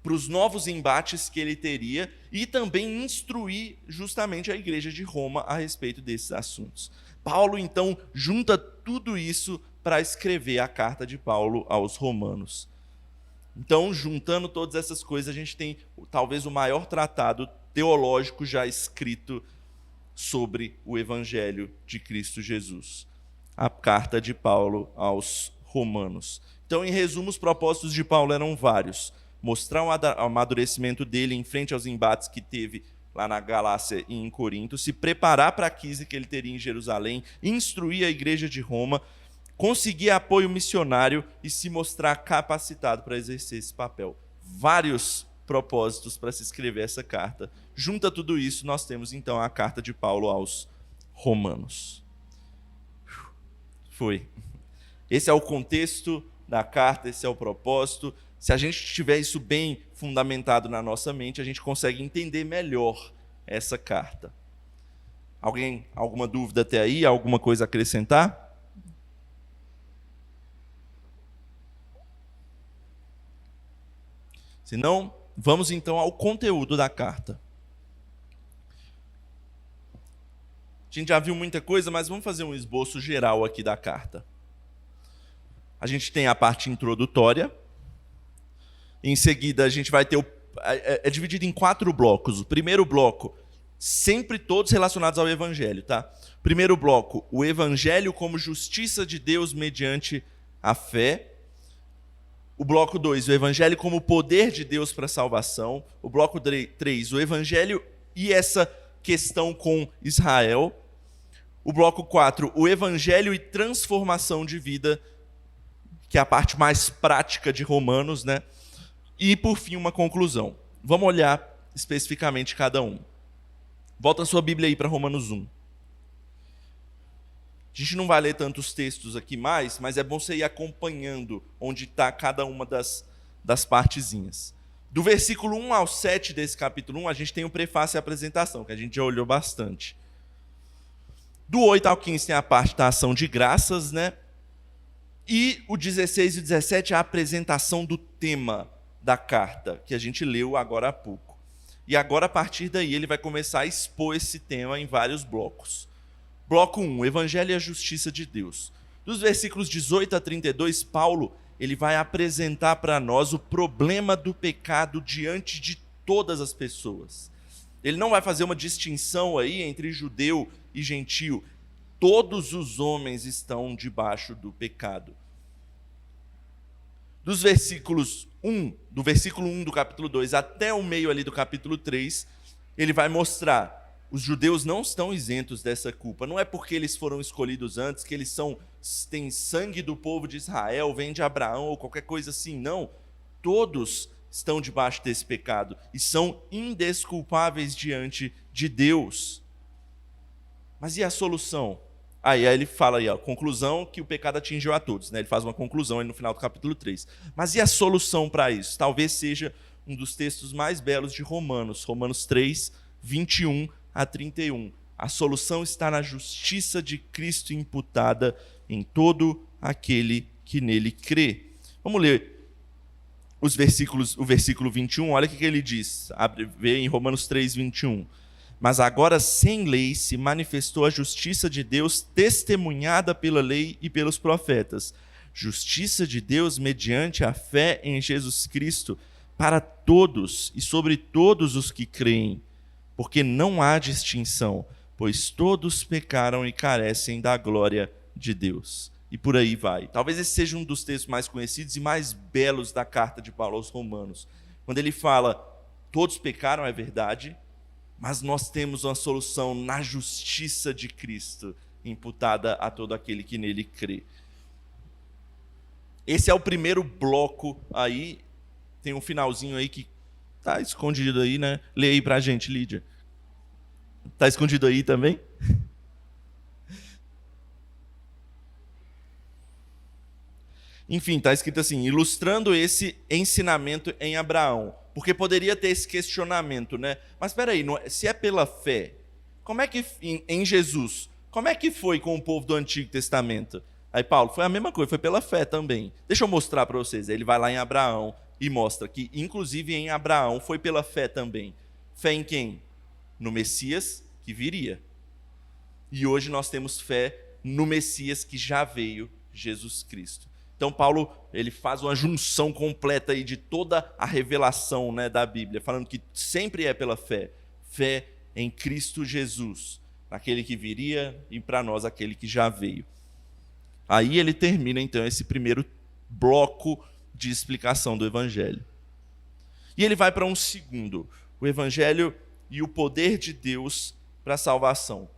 para os novos embates que ele teria e também instruir justamente a igreja de Roma a respeito desses assuntos. Paulo, então, junta tudo isso para escrever a carta de Paulo aos Romanos. Então, juntando todas essas coisas, a gente tem talvez o maior tratado teológico já escrito sobre o Evangelho de Cristo Jesus. A carta de Paulo aos Romanos. Então, em resumo, os propósitos de Paulo eram vários. Mostrar o amadurecimento dele em frente aos embates que teve lá na Galácia e em Corinto, se preparar para a crise que ele teria em Jerusalém, instruir a igreja de Roma, conseguir apoio missionário e se mostrar capacitado para exercer esse papel. Vários propósitos para se escrever essa carta. Junta tudo isso, nós temos então a carta de Paulo aos Romanos. Foi. Esse é o contexto da carta, esse é o propósito. Se a gente tiver isso bem fundamentado na nossa mente, a gente consegue entender melhor essa carta. Alguém, alguma dúvida até aí? Alguma coisa a acrescentar? Se não, vamos então ao conteúdo da carta. A gente já viu muita coisa, mas vamos fazer um esboço geral aqui da carta. A gente tem a parte introdutória. Em seguida, a gente vai ter é dividido em 4 blocos. O primeiro bloco, sempre todos relacionados ao Evangelho, tá? Primeiro bloco, o Evangelho como justiça de Deus mediante a fé. O bloco 2, o Evangelho como poder de Deus para a salvação. O bloco 3, o Evangelho e essa questão com Israel. O bloco 4, o Evangelho e transformação de vida, que é a parte mais prática de Romanos, né? E, por fim, uma conclusão. Vamos olhar especificamente cada um. Volta a sua Bíblia aí para Romanos 1. A gente não vai ler tantos textos aqui mais, mas é bom você ir acompanhando onde está cada uma das partezinhas. Do versículo 1 ao 7 desse capítulo 1, a gente tem o prefácio e a apresentação, que a gente já olhou bastante. Do 8 ao 15 tem a parte da ação de graças, né? E o 16 e o 17 é a apresentação do tema da carta, que a gente leu agora há pouco. E agora, a partir daí, ele vai começar a expor esse tema em vários blocos. Bloco 1, Evangelho e a justiça de Deus. Dos versículos 18 a 32, Paulo ele vai apresentar para nós o problema do pecado diante de todas as pessoas. Ele não vai fazer uma distinção aí entre judeu e gentio. Todos os homens estão debaixo do pecado. Do versículo 1 do capítulo 2 até o meio ali do capítulo 3, ele vai mostrar: os judeus não estão isentos dessa culpa. Não é porque eles foram escolhidos antes, que eles têm sangue do povo de Israel, vem de Abraão ou qualquer coisa assim. Não. Todos estão debaixo desse pecado e são indesculpáveis diante de Deus. Mas e a solução? Aí ele fala aí, a conclusão, que o pecado atingiu a todos, né? Ele faz uma conclusão aí no final do capítulo 3. Mas e a solução para isso? Talvez seja um dos textos mais belos de Romanos, Romanos 3, 21 a 31. A solução está na justiça de Cristo imputada em todo aquele que nele crê. Vamos ler o versículo 21, olha o que ele diz. Vê em Romanos 3, 21. Mas agora, sem lei, se manifestou a justiça de Deus, testemunhada pela lei e pelos profetas. Justiça de Deus mediante a fé em Jesus Cristo, para todos e sobre todos os que creem, porque não há distinção, pois todos pecaram e carecem da glória de Deus. E por aí vai. Talvez esse seja um dos textos mais conhecidos e mais belos da carta de Paulo aos Romanos. Quando ele fala, todos pecaram, é verdade, mas nós temos uma solução na justiça de Cristo, imputada a todo aquele que nele crê. Esse é o primeiro bloco aí. Tem um finalzinho aí que está escondido aí, né? Lê aí para a gente, Lídia. Está escondido aí também? Enfim, está escrito assim, ilustrando esse ensinamento em Abraão. Porque poderia ter esse questionamento, né? Mas espera aí, se é pela fé, como é que em Jesus, como é que foi com o povo do Antigo Testamento? Aí Paulo, foi a mesma coisa, foi pela fé também. Deixa eu mostrar para vocês. Ele vai lá em Abraão e mostra que, inclusive em Abraão, foi pela fé também. Fé em quem? No Messias que viria. E hoje nós temos fé no Messias que já veio, Jesus Cristo. Então Paulo, ele faz uma junção completa aí de toda a revelação, né, da Bíblia, falando que sempre é pela fé. Fé em Cristo Jesus, aquele que viria e para nós aquele que já veio. Aí ele termina então esse primeiro bloco de explicação do Evangelho. E ele vai para um segundo, o Evangelho e o poder de Deus para a salvação.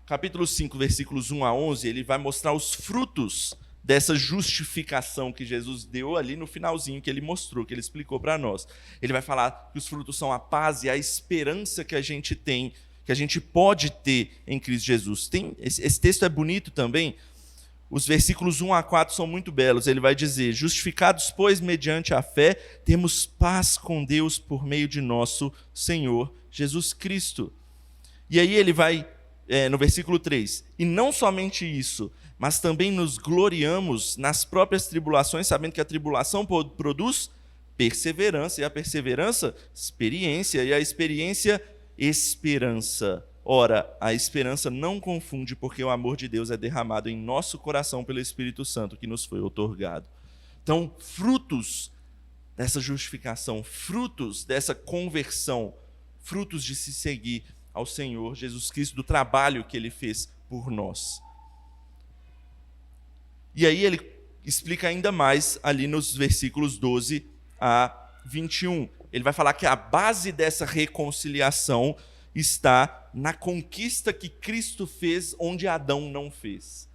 Capítulo 5, versículos 1 a 11, ele vai mostrar os frutos dessa justificação que Jesus deu ali no finalzinho que ele mostrou, que ele explicou para nós. Ele vai falar que os frutos são a paz e a esperança que a gente tem, que a gente pode ter em Cristo Jesus. Esse texto é bonito também. Os versículos 1 a 4 são muito belos. Ele vai dizer, justificados, pois, mediante a fé, temos paz com Deus por meio de nosso Senhor Jesus Cristo. E aí ele vai, no versículo 3, e não somente isso, mas também nos gloriamos nas próprias tribulações, sabendo que a tribulação produz perseverança, e a perseverança, experiência, e a experiência, esperança. Ora, a esperança não confunde, porque o amor de Deus é derramado em nosso coração pelo Espírito Santo que nos foi outorgado. Então, frutos dessa justificação, frutos dessa conversão, frutos de se seguir ao Senhor Jesus Cristo, do trabalho que Ele fez por nós. E aí ele explica ainda mais ali nos versículos 12 a 21. Ele vai falar que a base dessa reconciliação está na conquista que Cristo fez onde Adão não fez.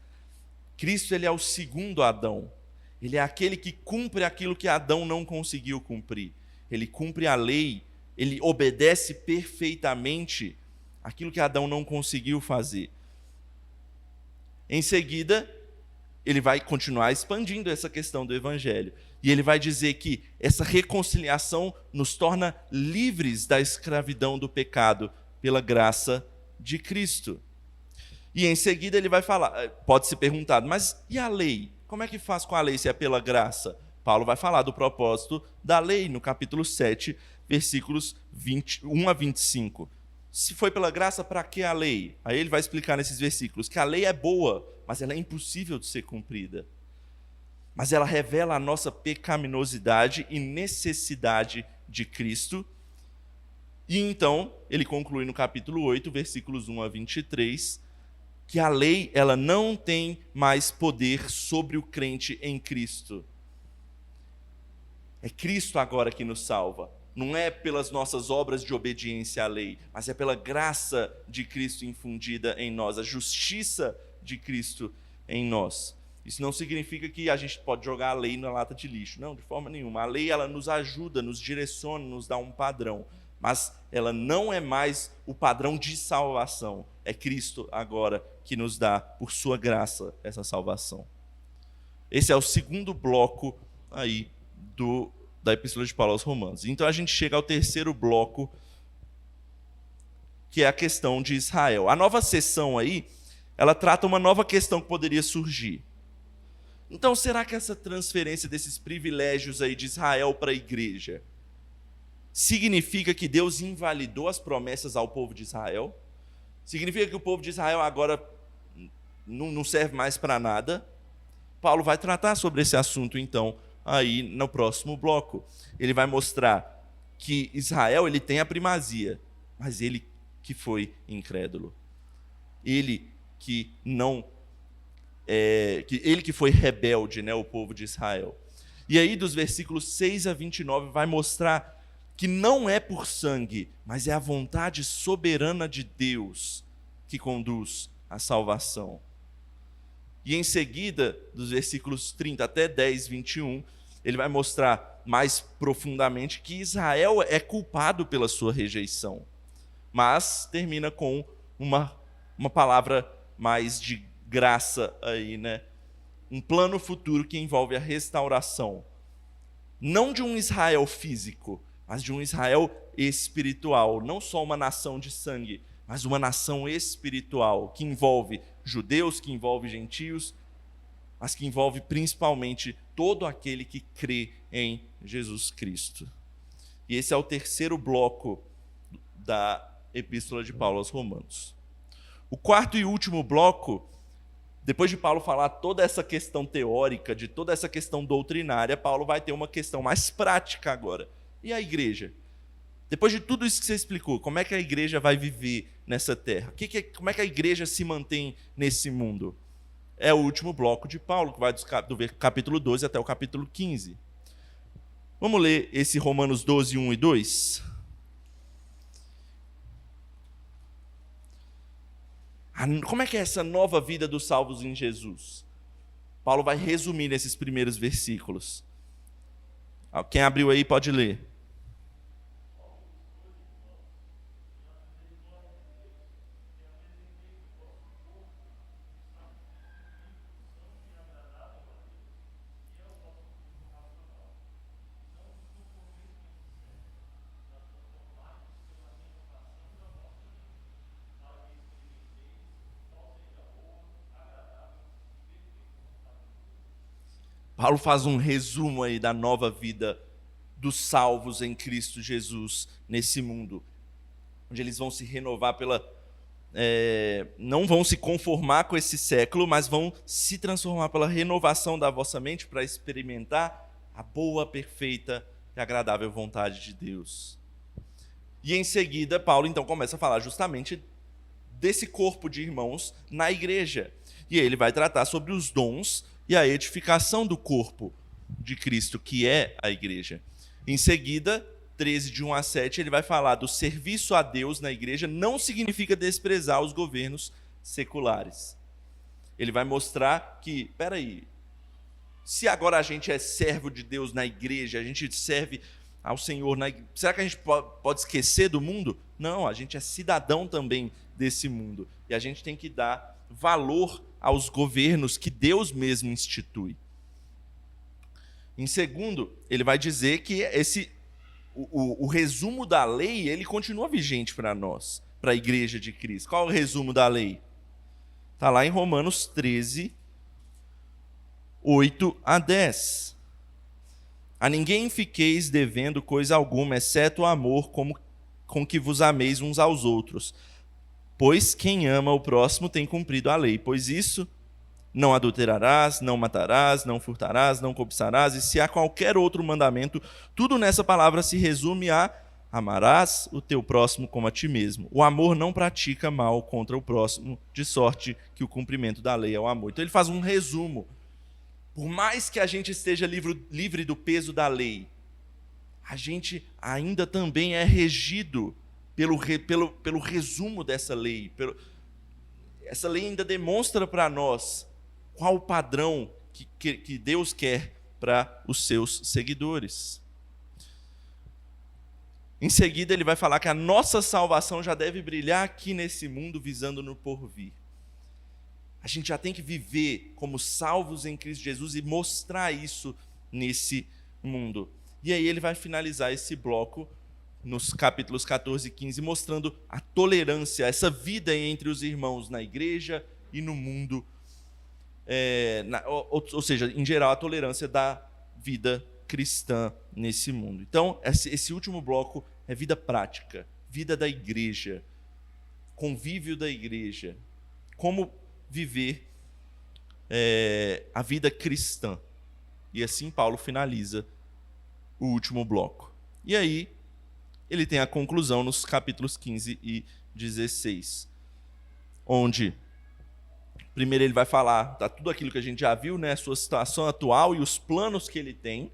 Cristo, ele é o segundo Adão. Ele é aquele que cumpre aquilo que Adão não conseguiu cumprir. Ele cumpre a lei, ele obedece perfeitamente aquilo que Adão não conseguiu fazer. Em seguida, ele vai continuar expandindo essa questão do Evangelho. E ele vai dizer que essa reconciliação nos torna livres da escravidão do pecado pela graça de Cristo. E em seguida ele vai falar, pode ser perguntado, mas e a lei? Como é que faz com a lei se é pela graça? Paulo vai falar do propósito da lei no capítulo 7, versículos 21 a 25. Se foi pela graça, para que a lei? Aí ele vai explicar nesses versículos que a lei é boa, mas ela é impossível de ser cumprida. Mas ela revela a nossa pecaminosidade e necessidade de Cristo. E então, ele conclui no capítulo 8, versículos 1 a 23, que a lei ela não tem mais poder sobre o crente em Cristo. É Cristo agora que nos salva. Não é pelas nossas obras de obediência à lei, mas é pela graça de Cristo infundida em nós, a justiça de Cristo em nós. Isso não significa que a gente pode jogar a lei na lata de lixo. Não, de forma nenhuma. A lei ela nos ajuda, nos direciona, nos dá um padrão. Mas ela não é mais o padrão de salvação. É Cristo agora que nos dá, por sua graça, essa salvação. Esse é o segundo bloco aí da Epístola de Paulo aos Romanos. Então a gente chega ao terceiro bloco, que é a questão de Israel. A nova sessão aí, ela trata uma nova questão que poderia surgir. Então, será que essa transferência desses privilégios aí de Israel para a igreja significa que Deus invalidou as promessas ao povo de Israel? Significa que o povo de Israel agora não serve mais para nada? Paulo vai tratar sobre esse assunto, então, aí no próximo bloco. Ele vai mostrar que Israel ele tem a primazia, mas ele que foi incrédulo. Ele que não... ele que foi rebelde, né, o povo de Israel. E aí, dos versículos 6 a 29, vai mostrar que não é por sangue, mas é a vontade soberana de Deus que conduz à salvação. E em seguida, dos versículos 30 até 10, 21, ele vai mostrar mais profundamente que Israel é culpado pela sua rejeição. Mas termina com uma palavra mais de graça aí, né? Um plano futuro que envolve a restauração. Não de um Israel físico, mas de um Israel espiritual. Não só uma nação de sangue, mas uma nação espiritual, que envolve judeus, que envolve gentios, mas que envolve principalmente todo aquele que crê em Jesus Cristo. E esse é o terceiro bloco da Epístola de Paulo aos Romanos. O quarto e último bloco, depois de Paulo falar toda essa questão teórica, de toda essa questão doutrinária, Paulo vai ter uma questão mais prática agora. E a igreja? Depois de tudo isso que você explicou, como é que a igreja vai viver nessa terra? Como é que a igreja se mantém nesse mundo? É o último bloco de Paulo, que vai do capítulo 12 até o capítulo 15. Vamos ler esse Romanos 12, 1 e 2? Como é que é essa nova vida dos salvos em Jesus? Paulo vai resumir nesses primeiros versículos. Quem abriu aí pode ler. Paulo faz um resumo aí da nova vida dos salvos em Cristo Jesus nesse mundo, onde eles vão se renovar não vão se conformar com esse século, mas vão se transformar pela renovação da vossa mente para experimentar a boa, perfeita e agradável vontade de Deus. E em seguida, Paulo então começa a falar justamente desse corpo de irmãos na igreja. E ele vai tratar sobre os dons e a edificação do corpo de Cristo, que é a igreja. Em seguida, 13, de 1 a 7, ele vai falar do serviço a Deus na igreja não significa desprezar os governos seculares. Ele vai mostrar que, peraí, se agora a gente é servo de Deus na igreja, a gente serve ao Senhor na igreja, será que a gente pode esquecer do mundo? Não, a gente é cidadão também desse mundo. E a gente tem que dar valor aos governos que Deus mesmo institui. Em segundo, ele vai dizer que o resumo da lei, ele continua vigente para nós, para a igreja de Cristo. Qual é o resumo da lei? Está lá em Romanos 13, 8 a 10. A ninguém fiqueis devendo coisa alguma, exceto o amor com que vos ameis uns aos outros. Pois quem ama o próximo tem cumprido a lei. Pois isso, não adulterarás, não matarás, não furtarás, não cobiçarás, e se há qualquer outro mandamento, tudo nessa palavra se resume a amarás o teu próximo como a ti mesmo. O amor não pratica mal contra o próximo, de sorte que o cumprimento da lei é o amor. Então ele faz um resumo. Por mais que a gente esteja livre do peso da lei, a gente ainda também é regido pelo resumo dessa lei. Essa lei ainda demonstra para nós qual o padrão que Deus quer para os seus seguidores. Em seguida, ele vai falar que a nossa salvação já deve brilhar aqui nesse mundo, visando no porvir. A gente já tem que viver como salvos em Cristo Jesus e mostrar isso nesse mundo. E aí ele vai finalizar esse bloco nos capítulos 14 e 15, mostrando a tolerância, essa vida entre os irmãos na igreja e no mundo, ou seja, em geral, a tolerância da vida cristã nesse mundo. Então, esse último bloco é vida prática, vida da igreja, convívio da igreja, como viver a vida cristã. E assim Paulo finaliza o último bloco. E aí, ele tem a conclusão nos capítulos 15 e 16, onde primeiro ele vai falar tudo aquilo que a gente já viu, né, a sua situação atual e os planos que ele tem.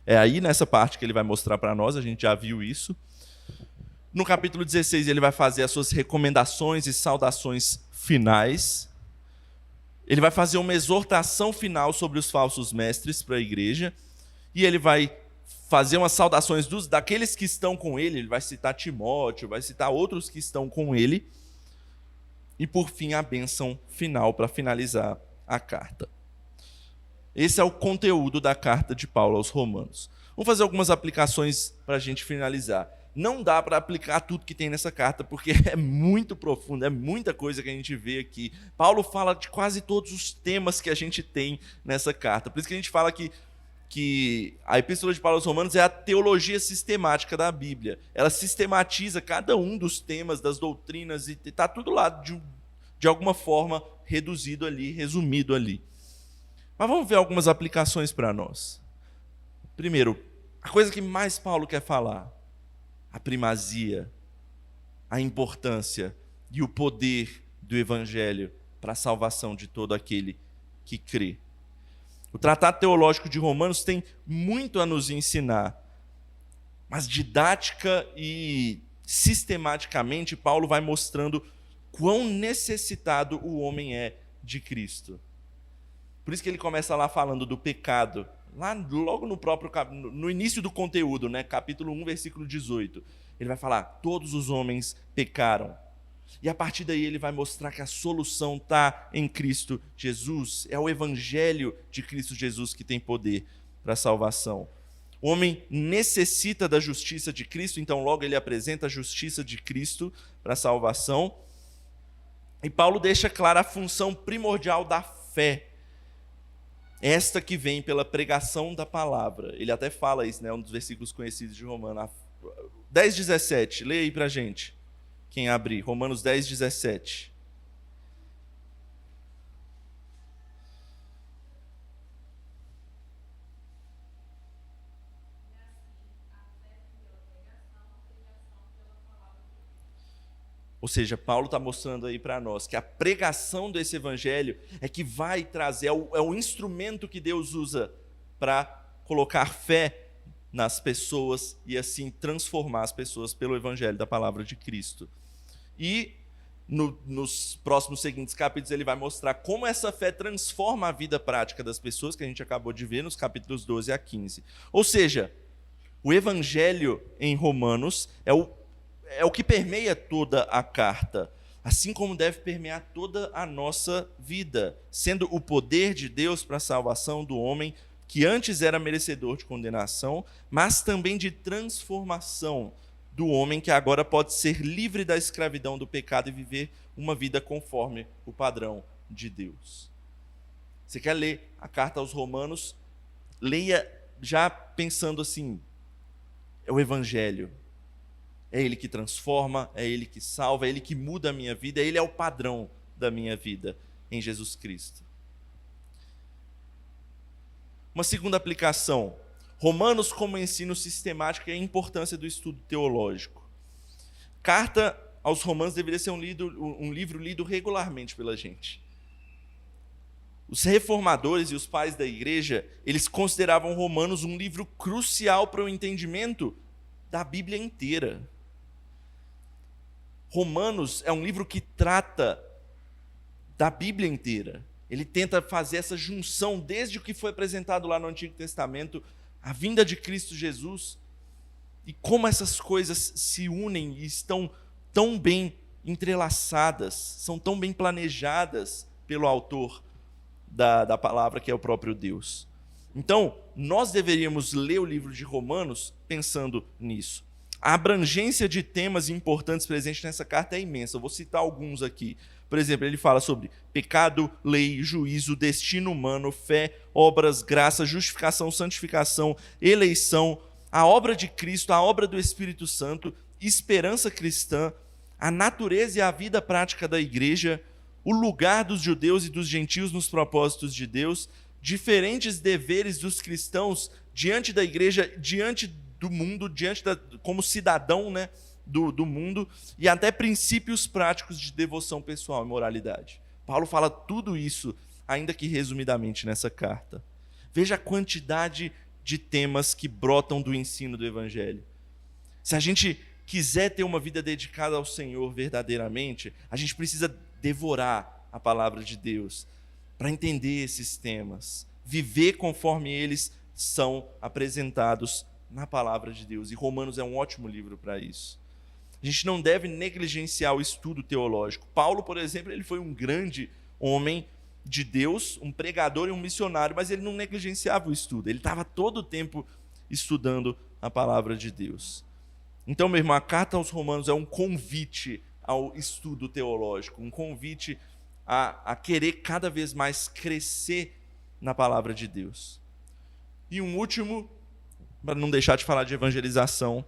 É aí nessa parte que ele vai mostrar para nós, a gente já viu isso. No capítulo 16 ele vai fazer as suas recomendações e saudações finais. Ele vai fazer uma exortação final sobre os falsos mestres para a igreja. E ele vai fazer umas saudações daqueles que estão com ele vai citar Timóteo, vai citar outros que estão com ele. E, por fim, a bênção final para finalizar a carta. Esse é o conteúdo da carta de Paulo aos Romanos. Vamos fazer algumas aplicações para a gente finalizar. Não dá para aplicar tudo que tem nessa carta, porque é muito profundo, é muita coisa que a gente vê aqui. Paulo fala de quase todos os temas que a gente tem nessa carta. Por isso que a gente fala que a Epístola de Paulo aos Romanos é a teologia sistemática da Bíblia. Ela sistematiza cada um dos temas, das doutrinas, e está tudo lá de alguma forma reduzido ali, resumido ali. Mas vamos ver algumas aplicações para nós. Primeiro, a coisa que mais Paulo quer falar, a primazia, a importância e o poder do Evangelho para a salvação de todo aquele que crê. O Tratado Teológico de Romanos tem muito a nos ensinar, mas didática e sistematicamente Paulo vai mostrando quão necessitado o homem é de Cristo. Por isso que ele começa lá falando do pecado, lá logo no início do conteúdo, né? Capítulo 1, versículo 18. Ele vai falar, todos os homens pecaram. E a partir daí ele vai mostrar que a solução está em Cristo Jesus. É o Evangelho de Cristo Jesus que tem poder para a salvação. O homem necessita da justiça de Cristo, então logo ele apresenta a justiça de Cristo para a salvação. E Paulo deixa clara a função primordial da fé. Esta que vem pela pregação da palavra. Ele até fala isso, né? Um dos versículos conhecidos de Romanos. 10:17, leia aí para a gente. Quem abrir, Romanos 10:17. Ou seja, Paulo está mostrando aí para nós que a pregação desse evangelho é que vai trazer, é o instrumento que Deus usa para colocar fé nas pessoas e assim transformar as pessoas pelo evangelho da palavra de Cristo. E nos próximos seguintes capítulos ele vai mostrar como essa fé transforma a vida prática das pessoas, que a gente acabou de ver nos capítulos 12 a 15. Ou seja, o evangelho em Romanos é o que permeia toda a carta, assim como deve permear toda a nossa vida, sendo o poder de Deus para a salvação do homem, que antes era merecedor de condenação, mas também de transformação do homem, que agora pode ser livre da escravidão do pecado e viver uma vida conforme o padrão de Deus. Você quer ler a carta aos Romanos? Leia já pensando assim, é o Evangelho. É Ele que transforma, é Ele que salva, é Ele que muda a minha vida, Ele é o padrão da minha vida em Jesus Cristo. Uma segunda aplicação, Romanos como ensino sistemático e a importância do estudo teológico. Carta aos Romanos deveria ser um livro lido regularmente pela gente. Os reformadores e os pais da igreja, eles consideravam Romanos um livro crucial para o entendimento da Bíblia inteira. Romanos é um livro que trata da Bíblia inteira. Ele tenta fazer essa junção desde o que foi apresentado lá no Antigo Testamento, a vinda de Cristo Jesus, e como essas coisas se unem e estão tão bem entrelaçadas, são tão bem planejadas pelo autor da palavra, que é o próprio Deus. Então, nós deveríamos ler o livro de Romanos pensando nisso. A abrangência de temas importantes presentes nessa carta é imensa. Eu vou citar alguns aqui. Por exemplo, ele fala sobre pecado, lei, juízo, destino humano, fé, obras, graça, justificação, santificação, eleição, a obra de Cristo, a obra do Espírito Santo, esperança cristã, a natureza e a vida prática da igreja, o lugar dos judeus e dos gentios nos propósitos de Deus, diferentes deveres dos cristãos diante da igreja, diante do mundo, como cidadão, né, do mundo, e até princípios práticos de devoção pessoal e moralidade. Paulo fala tudo isso, ainda que resumidamente, nessa carta. Veja a quantidade de temas que brotam do ensino do Evangelho. Se a gente quiser ter uma vida dedicada ao Senhor verdadeiramente, a gente precisa devorar a palavra de Deus para entender esses temas, viver conforme eles são apresentados na palavra de Deus. E Romanos é um ótimo livro para isso. A gente não deve negligenciar o estudo teológico. Paulo, por exemplo, ele foi um grande homem de Deus, um pregador e um missionário, mas ele não negligenciava o estudo. Ele estava todo o tempo estudando a palavra de Deus. Então, meu irmão, a carta aos Romanos é um convite ao estudo teológico, um convite a querer cada vez mais crescer na palavra de Deus. E um último, para não deixar de falar de evangelização,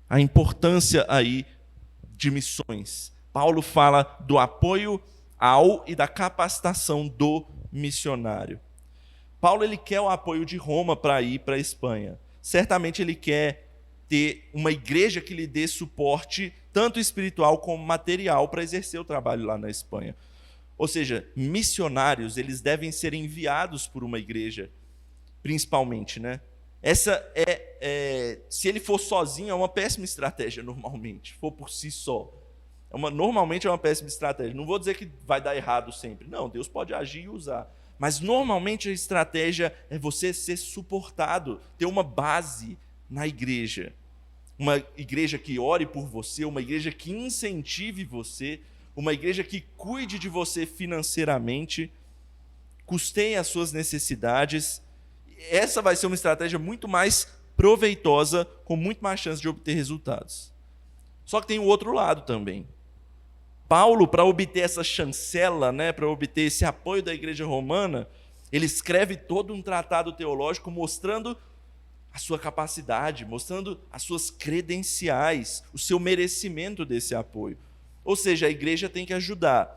a importância aí de missões. Paulo fala do apoio ao e da capacitação do missionário. Paulo ele quer o apoio de Roma para ir para a Espanha. Certamente ele quer ter uma igreja que lhe dê suporte, tanto espiritual como material, para exercer o trabalho lá na Espanha. Ou seja, missionários, eles devem ser enviados por uma igreja, principalmente, né? Se ele for sozinho, é uma péssima estratégia, normalmente, se for por si só. Normalmente é uma péssima estratégia. Não vou dizer que vai dar errado sempre. Não, Deus pode agir e usar. Mas normalmente a estratégia é você ser suportado, ter uma base na igreja. Uma igreja que ore por você, uma igreja que incentive você, uma igreja que cuide de você financeiramente, custeie as suas necessidades. Essa vai ser uma estratégia muito mais proveitosa, com muito mais chance de obter resultados. Só que tem o outro lado também. Paulo, para obter essa chancela, né, para obter esse apoio da igreja romana, ele escreve todo um tratado teológico mostrando a sua capacidade, mostrando as suas credenciais, o seu merecimento desse apoio. Ou seja, a igreja tem que ajudar,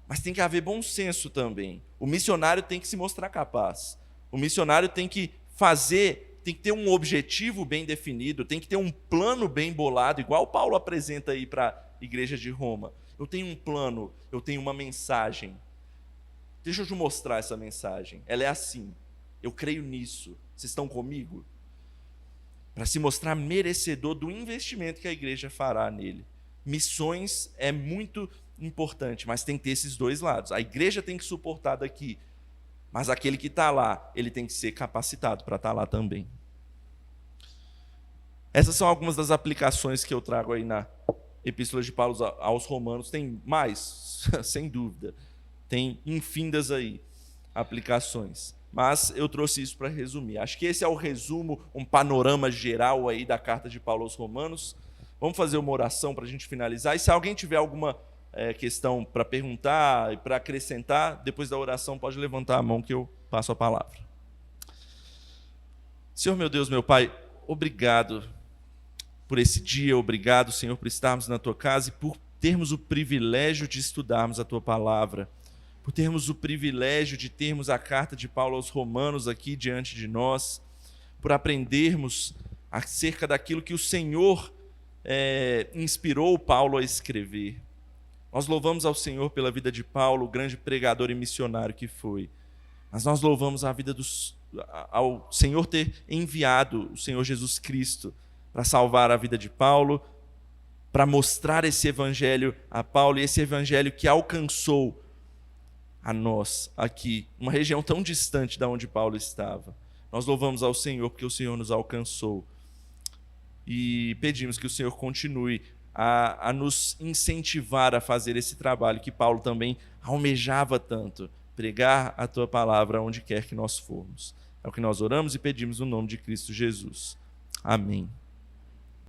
mas tem que haver bom senso também. O missionário tem que se mostrar capaz. O missionário tem que ter um objetivo bem definido, tem que ter um plano bem bolado, igual Paulo apresenta aí para a igreja de Roma. Eu tenho um plano, eu tenho uma mensagem. Deixa eu te mostrar essa mensagem. Ela é assim. Eu creio nisso. Vocês estão comigo? Para se mostrar merecedor do investimento que a igreja fará nele. Missões é muito importante, mas tem que ter esses dois lados. A igreja tem que suportar daqui, mas aquele que está lá, ele tem que ser capacitado para estar lá também. Essas são algumas das aplicações que eu trago aí na Epístola de Paulo aos Romanos. Tem mais, sem dúvida. Tem infindas aí aplicações. Mas eu trouxe isso para resumir. Acho que esse é o resumo, um panorama geral aí da carta de Paulo aos Romanos. Vamos fazer uma oração para a gente finalizar. E se alguém tiver alguma questão para perguntar e para acrescentar, depois da oração pode levantar a mão que eu passo a palavra. Senhor meu Deus, meu Pai, obrigado por esse dia, obrigado, Senhor, por estarmos na Tua casa e por termos o privilégio de estudarmos a Tua palavra, por termos o privilégio de termos a carta de Paulo aos Romanos aqui diante de nós, por aprendermos acerca daquilo que o Senhor inspirou Paulo a escrever. Nós louvamos ao Senhor pela vida de Paulo, o grande pregador e missionário que foi. Mas nós louvamos a vida ao Senhor ter enviado o Senhor Jesus Cristo para salvar a vida de Paulo, para mostrar esse evangelho a Paulo, e esse evangelho que alcançou a nós aqui, uma região tão distante da onde Paulo estava. Nós louvamos ao Senhor porque o Senhor nos alcançou. E pedimos que o Senhor continue a nos incentivar a fazer esse trabalho que Paulo também almejava tanto, pregar a Tua palavra onde quer que nós formos. É o que nós oramos e pedimos no nome de Cristo Jesus. Amém.